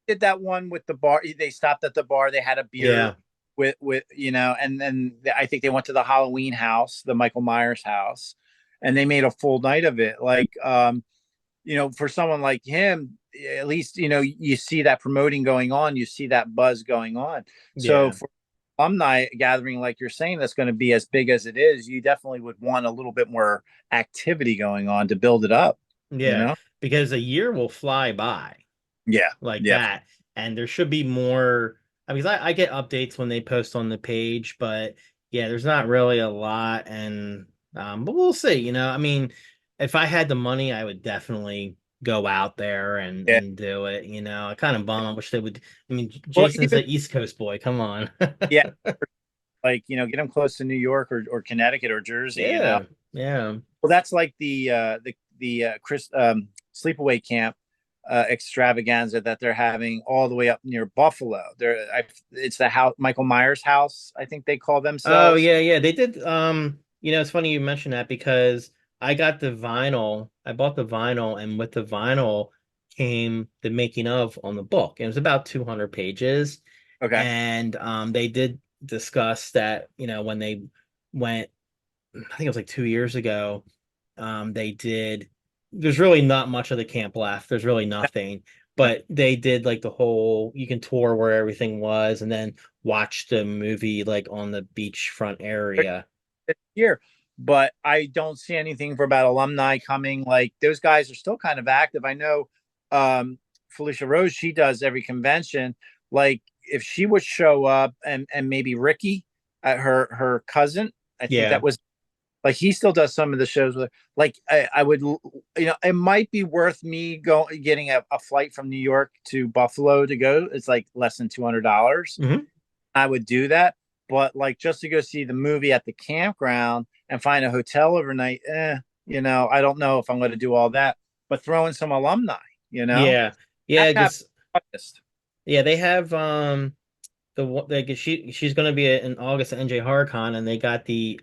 did that one with the bar. They stopped at the bar. They had a beer Yeah. with and then I think they went to the Halloween house, the Michael Myers house, and they made a full night of it. Like, for someone like him, at least you see that promoting going on, you see that buzz going on. So Yeah. for alumni gathering, like you're saying, that's going to be as big as it is, you definitely would want a little bit more activity going on to build it up. You Yeah. know? Because a year will fly by Yeah, like yeah, that. And there should be more. I mean, I get updates when they post on the page, but yeah, there's not really a lot. And but we'll see, I mean, if I had the money, I would definitely go out there and yeah. do it. I kind of bum. I wish they would. I mean, Well, Jason's even an East Coast boy. Come on. yeah, like get them close to New York or Connecticut or Jersey. Yeah. Yeah. Well, that's like the Chris sleepaway camp extravaganza that they're having all the way up near Buffalo. It's the house, Michael Myers house, I think they call Oh themselves. yeah, yeah. They did it's funny you mentioned that because I got the vinyl. I bought the vinyl and with the vinyl came the making of on the book. It was about 200 pages. Okay. And they did discuss that, when they went, I think it was like 2 years ago, they did there's really not much of the camp left. There's really nothing. No, But they did like the whole you can tour where everything was and then watch the movie like on the beachfront area. this year, but I don't see anything for about alumni coming. Like those guys are still kind of active. I know Felicia Rose, she does every convention. Like if she would show up and maybe Ricky, her cousin, I think Yeah. that was like he still does some of the shows with like I would it might be worth me getting a flight from New York to Buffalo to go. It's like less than $200. Hmm. I would do that. But like just to go see the movie at the campground and find a hotel overnight, I don't know if I'm going to do all that. But throw in some alumni, Yeah. Yeah, that's happened because August. yeah, they have like she's gonna be in August at NJ HorrorCon and they got the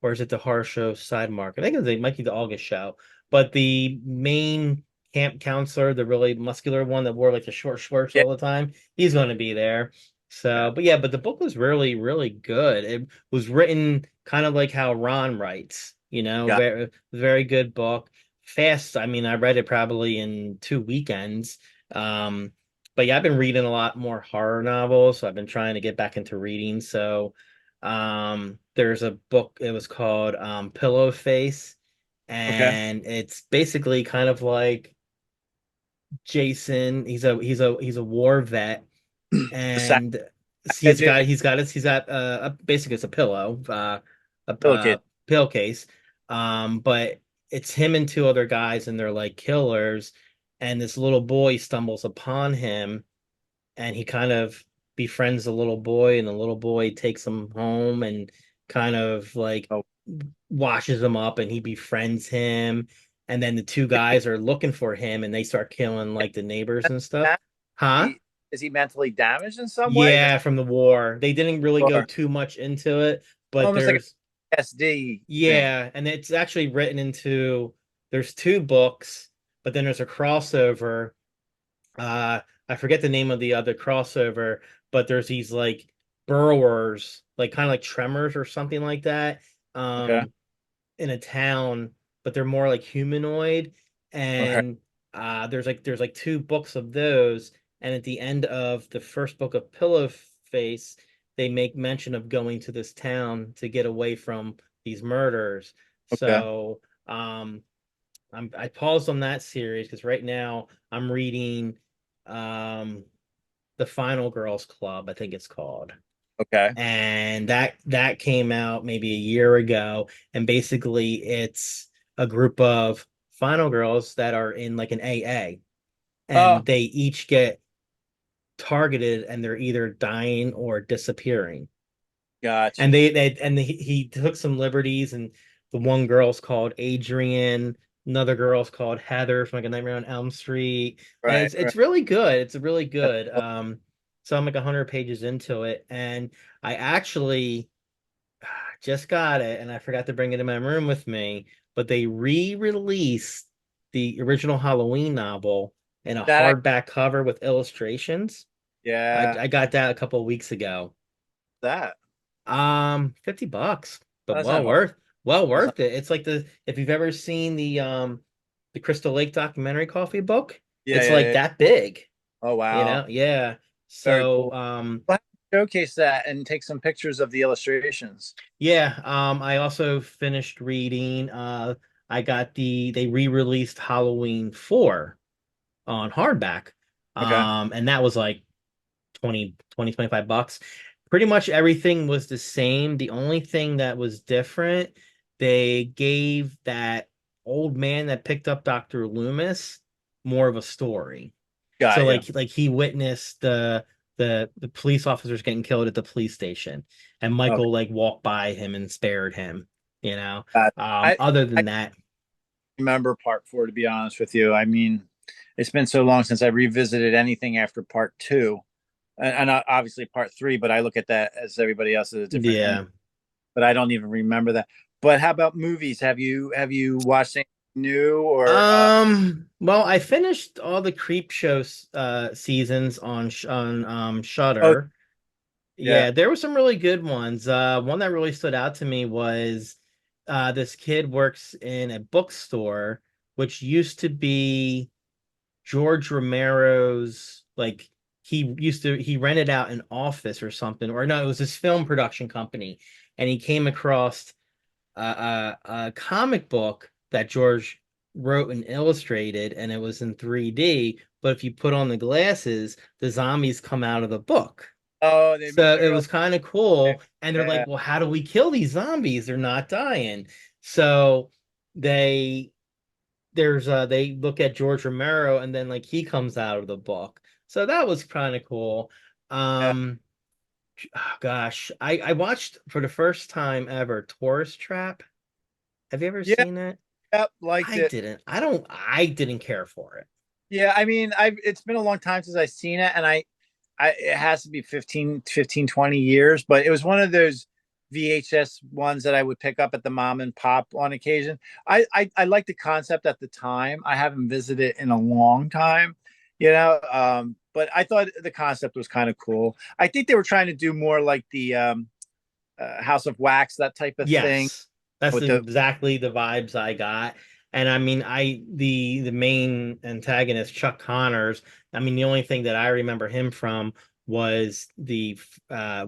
or is it the horror show side market? I think it might be the August show. But the main camp counselor, the really muscular one that wore like the short shorts Yeah, all the time, he's gonna be there. yeah, So, but yeah, but the book was really, really good. It was written kind of like how Ron writes, yeah. very, very good book. Fast. I mean, I read it probably in 2 weekends. Um, but yeah, I've been reading a lot more horror novels. So I've been trying to get back into reading. So there's a book, it was called Pillow Face, Okay. and it's basically kind of like Jason. He's a war vet, The sack and gadget he's got basically it's a pillow, a pillowcase. pillowcase, but it's him and two other guys, and they're like killers, and this little boy stumbles upon him, and he kind of befriends the little boy, and the little boy takes him home and kind of like Oh, washes him up, and he befriends him, and then the two guys are looking for him, and they start killing like the neighbors and stuff. Huh? is he mentally damaged in some way? Yeah, from the war. They didn't really go Or too much into it, but almost like there's a SD thing. yeah, and it's actually written into there's two books, but then there's a crossover. I forget the name of the other crossover, but there's these like burrowers, like kind of like tremors or something like that, Okay. um, in a town, but they're more like humanoid. Okay. And there's like two books of those, and at the end of the first book of Pillow Face, they make mention of going to this town to get away from these murders. Okay. So I paused on that series because right now I'm reading um The Final Girls Club, I think it's called. Okay. And that came out maybe a year ago. And basically it's a group of final girls that are in like an AA Oh, and they each get targeted and they're either dying or disappearing. And Gotcha. he took some liberties, and the one girl's called Adrian, another girl's called Heather from like a Nightmare on Elm Street, and Right, right. it's really good. It's really good. So I'm like 100 pages into it, and I actually just got it, and I forgot to bring it in my room with me, but they re-released the original Halloween novel in a That I hardback cover with illustrations. yeah, I got that a couple of weeks ago. that. 50 bucks, but That's not hard. well That's not, worth it. It's like if you've ever seen the Crystal Lake documentary coffee book, yeah, it's yeah, like yeah. that big, Oh wow. Yeah. Very So cool. We'll have to showcase that and take some pictures of the illustrations. yeah, I also finished reading I got they re-released Halloween 4 on hardback. Okay. And that was like 25 bucks. Pretty much everything was the same. The only thing that was different, they gave that old man that picked up Dr. Loomis more of a story. So Got you. like he witnessed the police officers getting killed at the police station, and Okay. Michael like walked by him and spared him, you know. Got Other I than that, remember part four, to be honest with you. I mean, it's been so long since I revisited anything after part two, and obviously part three. But I look at that as everybody else as a different end. yeah. But I don't even remember that. But how about movies? Have you watched anything new or Well, I finished all the Creep Show seasons on oh Shudder. yeah. Yeah, there were some really good ones. One that really stood out to me was this kid works in a bookstore, which used to be George Romero's, like he rented out an office or something, or no, it was his film production company, and he came across a comic book that George wrote and illustrated, and it was in 3D. But if you put on the glasses, the zombies come out of the book. Oh, they So made the it real was kind of cool. And they're yeah. like, well, how do we kill these zombies? They're not dying. So they they look at George Romero, and then like he comes out of the book. So that was kind of cool. Yeah. Um oh, gosh, I watched for the first time ever Tourist Trap. Have you ever Yeah. seen that? Yep. Liked it. I didn't care for it. Yeah. I mean, I've it's been a long time since I've seen it, and I it has to be 20 years, but it was one of those VHS ones that I would pick up at the mom and pop on occasion. I liked the concept at the time. I haven't visited in a long time, but I thought the concept was kind of cool. I think they were trying to do more like the House of Wax, that type of thing Yes, that's with the exactly the vibes I got. And I mean, the main antagonist, Chuck Connors. I mean, the only thing that I remember him from was the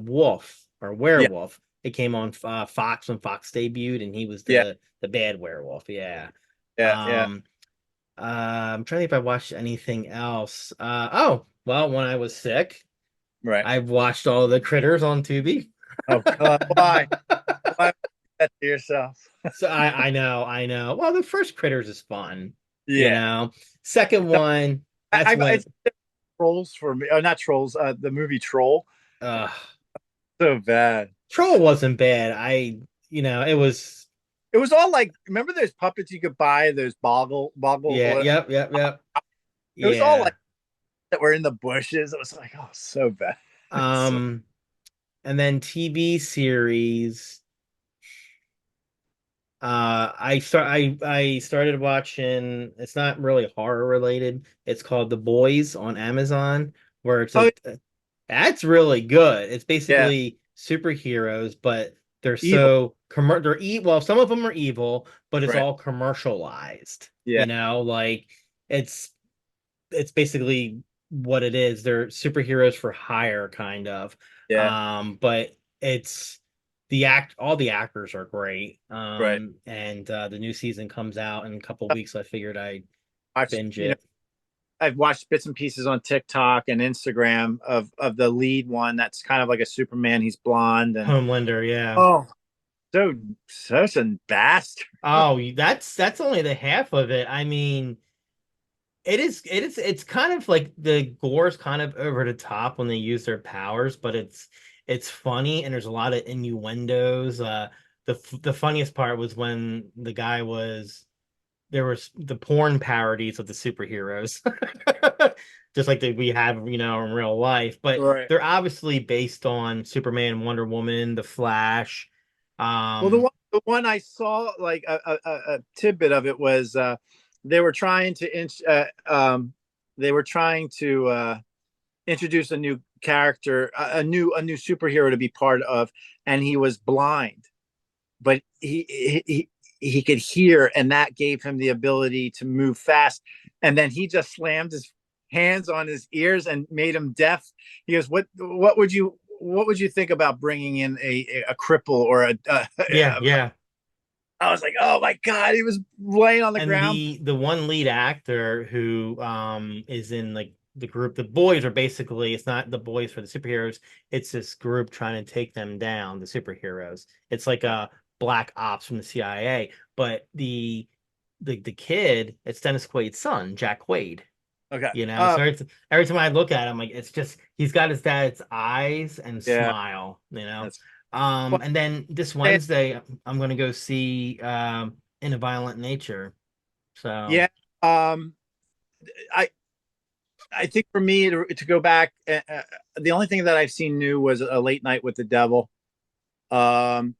wolf or yeah, werewolf. It came on Fox when Fox debuted, and he was yeah, the bad werewolf. Yeah. yeah, Um, I'm trying to think if I watched anything else. Oh, well, when I was sick, right. I watched all the critters on Tubi. Oh God, why that to yourself? So I know. Well, the first Critters is fun, you Yeah. know. Second one, that's when It's trolls for me. Oh, not trolls. The movie Troll. uh So bad. Troll wasn't bad. It was It was all like, remember those puppets you could buy? Those boggle. yeah, yep. It was all Yeah. like that were in the bushes. It was like, oh, so bad. So, Um and then TV series. I started watching, it's not really horror related. It's called The Boys on Amazon, where oh that's really good. It's yeah, basically superheroes, but they're evil. they're well, some of them are evil, but it's Right. all commercialized. Yeah. Like it's it's basically what it is. They're superheroes for hire, kind of. Yeah. But it's all the actors are great. Right. And the new season comes out in a couple weeks, so I figured I'd I've binge it. I've watched bits and pieces on TikTok and Instagram of the lead one that's kind of like a Superman. He's blonde and Homelander, yeah. oh, so such a bastard. Oh, that's only the half of it. I mean, it's kind of like the gore's kind of over the top when they use their powers, but It's funny and there's a lot of innuendos. The funniest part was when the guy was there was the porn parodies of the superheroes, just like that we have, in real life. But Right. they're obviously based on Superman, Wonder Woman, The Flash. Well, Um, the one I saw, like a tidbit of it was they were trying to they were trying to introduce a new character, a new superhero to be part of, and he was blind, but he could hear, and that gave him the ability to move fast. And then he just slammed his hands on his ears and made him deaf. He goes, what would you think about bringing in a cripple or yeah, yeah. I was like, oh my god, he was laying on the And ground. the one lead actor who is in like the group, the boys are basically, it's not the boys for the superheroes, it's this group trying to take them down, the superheroes. It's like a black ops from the CIA, but the kid, it's Dennis Quaid's son, Jack Quaid. Okay. So every time I look at him, like it's just he's got his dad's eyes and Yeah, smile. that's well, And then this Wednesday I'm gonna go see In a Violent Nature. So yeah. Um, I I think for me to go back, the only thing that I've seen new was A Late Night with the Devil,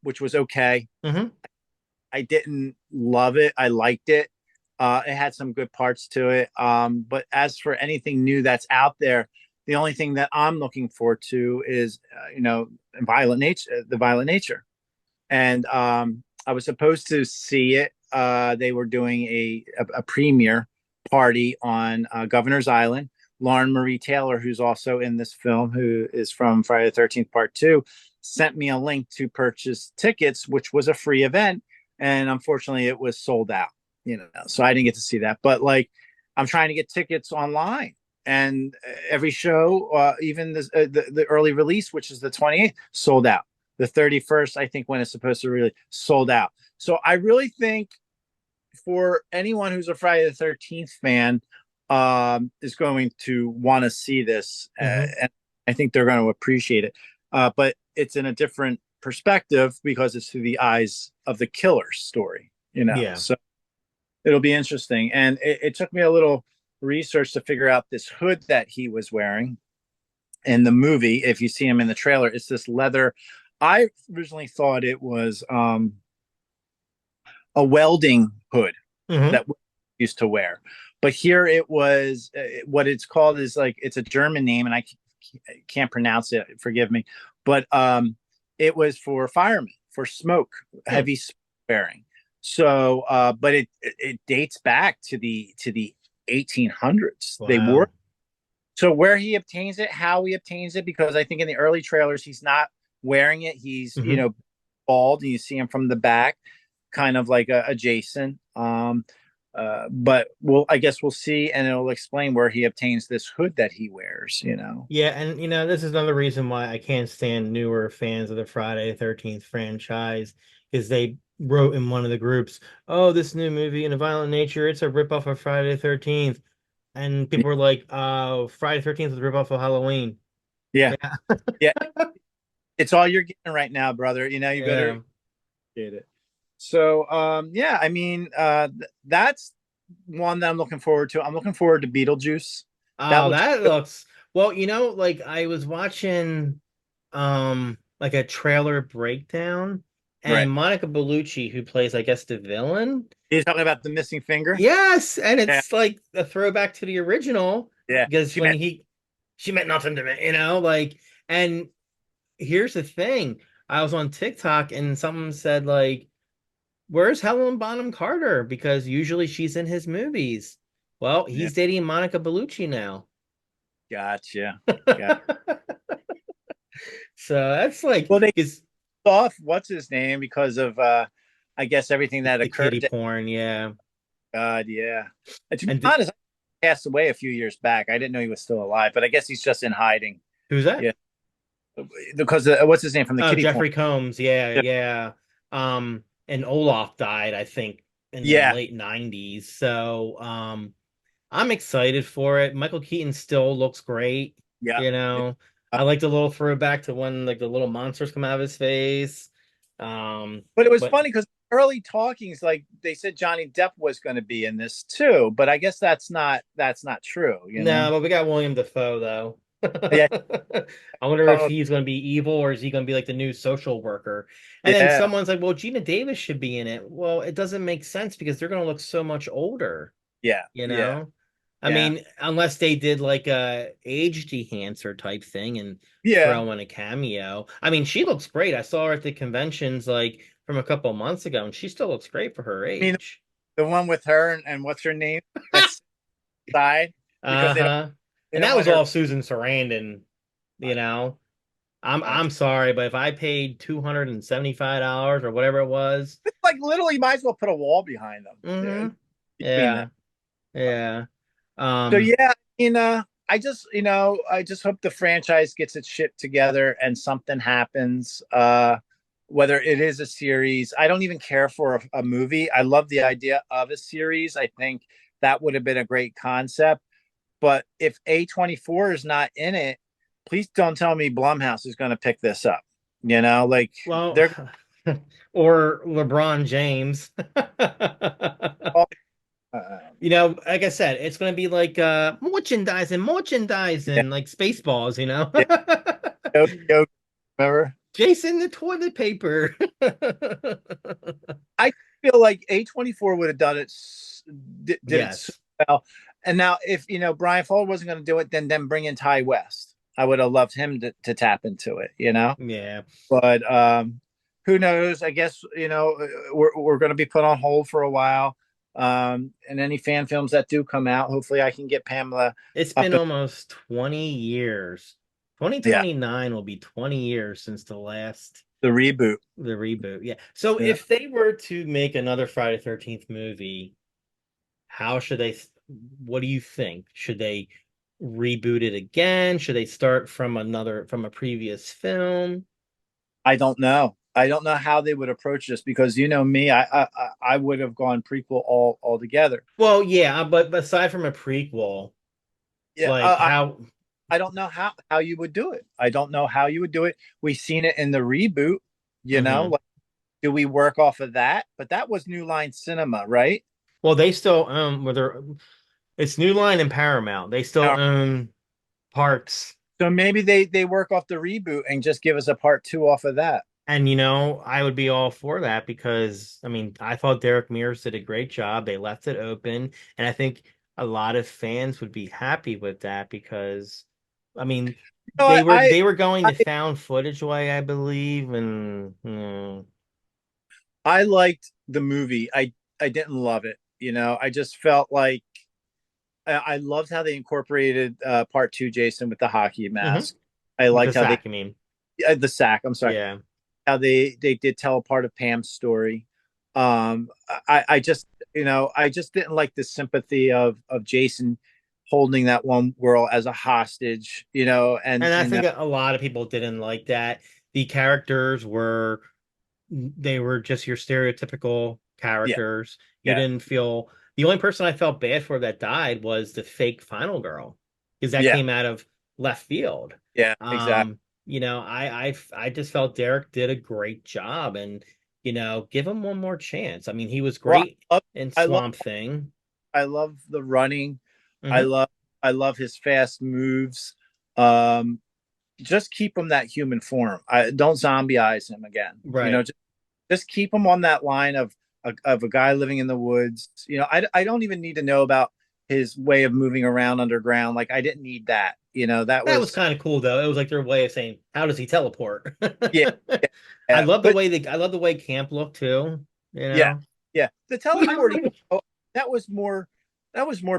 which was okay. mhm. I didn't love it. I liked it. It had some good parts to it. But as for anything new that's out there, the only thing that I'm looking forward to is, violent nature, the violent nature. And I was supposed to see it. They were doing a premiere party on Governor's Island. Lauren Marie Taylor, who's also in this film, who is from Friday the 13th Part 2, sent me a link to purchase tickets, which was a free event. And unfortunately, it was sold out, so I didn't get to see that. But like, I'm trying to get tickets online. And every show, even the early release, which is the 28th, sold out. The 31st, I think, when it's supposed to really sold out. So I really think for anyone who's a Friday the 13th fan, is going to want to see this. Mhm. And I think they're going to appreciate it. But it's in a different perspective because it's through the eyes of the killer's story. Yeah. So it'll be interesting. And it took me a little research to figure out this hood that he was wearing in the movie. If you see him in the trailer, it's this leather. I originally thought it was a welding hood Mhm. that we used to wear, but here it was, what it's called is, like, it's a German name, and I can't pronounce it. Forgive me, but it was for firemen, for smoke, Hmm. heavy smoke bearing. So, but it dates back to the 1800s. They wore. Wow. So where he obtains it, how he obtains it, because I think in the early trailers he's not wearing it. He's Mhm. bald, and you see him from the back, kind of like a Jason. But I guess we'll see, and it'll explain where he obtains this hood that he wears. Yeah, and this is another reason why I can't stand newer fans of the Friday the 13th franchise, is they wrote in one of the groups, "Oh, this new movie In a Violent Nature, it's a ripoff of Friday the 13th." And people were like, "Oh, Friday the 13th is a ripoff of Halloween." Yeah, Yeah. yeah. It's all you're getting right now, brother. You better Yeah. get it. So, yeah, I mean, that's one that I'm looking forward to. I'm looking forward to Beetlejuice. That Oh, looks that good. looks well, like I was watching like a trailer breakdown, Right. and Monica Bellucci, who plays, I guess, the villain. He's talking about the missing finger. Yes, and Yeah, it's like a throwback to the original, yeah. because She when meant. she meant nothing to me, like. And here's the thing. I was on TikTok and someone said, like, "Where's Helen Bonham Carter? Because usually she's in his movies." Well, Yeah, he's dating Monica Bellucci now. gotcha. Yeah. So that's like, Well, they is off what's his name because of I guess everything that the kitty occurred. porn, yeah. God, yeah. And to be And honest, he passed away a few years back. I didn't know he was still alive, but I guess he's just in hiding. who's that? Yeah, because what's his name from the Oh, kitty porn? Jeffrey Combs. Yeah, Yeah, yeah. And Olaf died, I think, in the yeah, late 90s. So, I'm excited for it. Michael Keaton still looks great, yeah. you know. Uh, I liked a little throwback to when like the little monsters come out of his face. but it was But funny because early talkings, like they said Johnny Depp was going to be in this too, but I guess that's not true, you no, know? but we got William Dafoe though. Yeah. I wonder if Oh, he's going to be evil or is he going to be like the new social worker? And then yeah. someone's like, "Well, Gina Davis should be in it." Well, it doesn't make sense because they're going to look so much older, Yeah. you Yeah. know? I Yeah. mean, unless they did like a age enhancer type thing and Yeah. throw in a cameo. I mean, she looks great. I saw her at the conventions like from a couple months ago, and she still looks great for her I mean, age. the one with her and what's her name? That's side because Uh-huh. they And don't that want was her. all Susan Sarandon, you know. Uh, I'm sorry, but if I paid $275 or whatever it was, it's like literally, you might as well put a wall behind them hmm between them. yeah, yeah. So Um, yeah, I just hope the franchise gets its shit together and something happens. Whether it is a series, I don't even care for a movie. I love the idea of a series. I think that would have been a great concept. But if A24 is not in it, please don't tell me Blumhouse is going to pick this up. Like well, they're or LeBron James. all, Like I said, it's gonna be like yeah, merchandising, like Spaceballs, yeah, remember? Jason the toilet paper. I feel like A24 would have done it, did it so Yes. well. And now, if Brian Fuller wasn't going to do it, then bring in Ty West. I would have loved him to tap into it. Yeah. But who knows? I guess we're going to be put on hold for a while. And any fan films that do come out, hopefully, I can get Pamela It's up. been almost 20 years. Yeah, 2029 will be 20 years since the reboot. the reboot. Yeah. So Yeah. if they were to make another Friday 13th movie, how should they, what do you think? Should they reboot it again? Should they start from a previous film? I don't know. I don't know how they would approach this because me, I would have gone prequel altogether. Well, yeah, but aside from a prequel, Yeah, like how, I don't know how you would do it. I don't know how you would do it. We've seen it in the reboot. mhm. Like, do we work off of that? But that was New Line Cinema, right? Well, they still whether it's New Line and Paramount, they still Uh, own parts. So maybe they work off the reboot and just give us a part two off of that. And I would be all for that because I mean, I thought Derek Mears did a great job. They left it open, and I think a lot of fans would be happy with that because I mean, No, they were going I the found footage way, I believe, and I liked the movie. I didn't love it. I just felt like I loved how they incorporated part two, Jason, with the hockey mhm. mask. I With the liked how they sack, I mean, the sack. I'm sorry, yeah. how they did tell a part of Pam's story. I just I just didn't like the sympathy of Jason holding that one girl as a hostage. And I think a lot of people didn't like that. The characters were they were just your stereotypical Yeah, characters. You yeah, didn't feel the only person I felt bad for that died was the fake final girl because that yeah, came out of left field. yeah, exactly. I just felt Derek did a great job and give him one more chance. I mean, he was Well, great in I love Swamp Thing. I love the running. I Hmm. love I love his fast moves. Um, just keep him that human form. I don't zombieize him again. Right. Just keep him on that line of a guy living in the woods. I don't even need to know about his way of moving around underground. Like I didn't need that. That That was was kind of cool though. It was like their way of saying, "How does he teleport?" yeah, yeah, yeah. But I love the way camp looked too. You yeah, know. yeah. The teleporting oh, that was more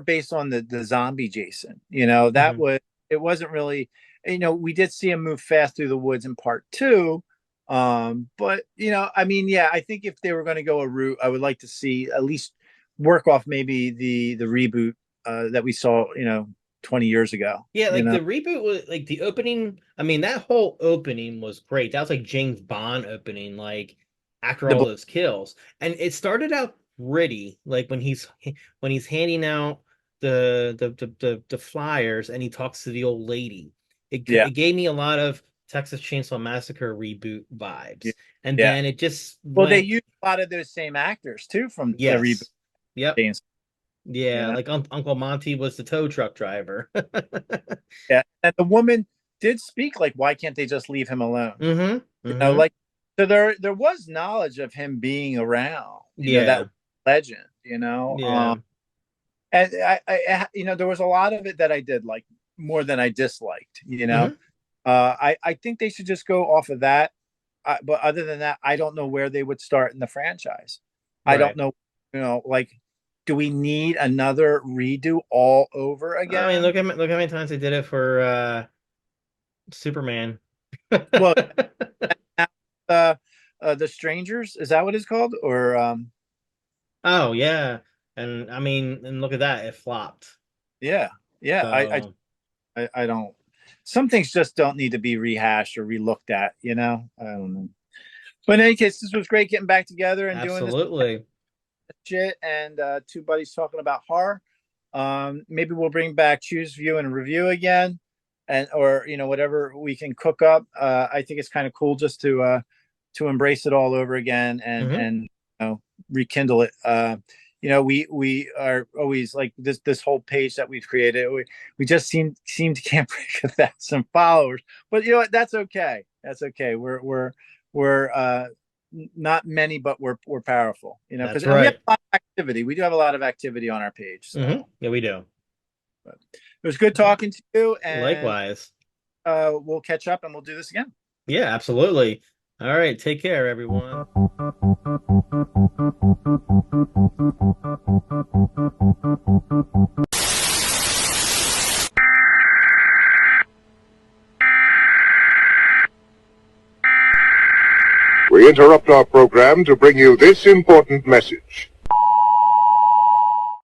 based on the zombie Jason. Mhm. It wasn't really. We did see him move fast through the woods in part two. But I mean, yeah, I think if they were going to go a route, I would like to see at least work off maybe the reboot that we saw 20 years ago. Yeah, like the reboot was like the opening. I mean, that whole opening was great. That was like James Bond opening, like after all the those kills. And it started out pretty, like when he's handing out the flyers and he talks to the old lady. It gave me a lot of Texas Chainsaw Massacre reboot Yeah. vibes, and Yeah. then it just Well, they went. use a lot of those same actors too from the reboot. Yes. Yep. You Yeah, know? like Uncle Monty was the tow truck driver. Yeah. And the woman did speak like, why can't they just leave him alone? Mm-hmm. You know, Mm-hmm. like, so there was knowledge of him being around, you know, that Yeah. legend, you know. Yeah. And you know, there was a lot of it that I did like more than I disliked, you know. Mm-hmm. I think they should just go off of that. But other than that, I don't know where they would start in the franchise. I don't Right. know, you know, like, do we need another redo all over I mean, again? look how many times they did it for Superman. Well, uh, the Strangers, is that what it's called? Or Oh yeah. And I mean, and look at that, it flopped. yeah, yeah. So I don't. Some things just don't need to be rehashed or relooked at. You know, I don't know. But in any case, this was great getting back together and doing this absolutely. shit, and two buddies talking about horror. Maybe we'll bring back choose, view, and review again, and or you know whatever we can cook up. I think it's kind of cool just to embrace it all over again Hmm. and you know rekindle it. You know, we are always like this whole page that we've created. We just seem to can't break 1,000 followers, but you know what? That's okay. That's okay. We're not many, but we're powerful. You know, because That's and we have right. a lot of activity. We do have a lot of activity on our page. Hmm. So Yeah, we do. but it was good talking to you, and Likewise. we'll catch up and we'll do this again. Yeah, absolutely. All right, take care, everyone. We interrupt our program to bring you this important message.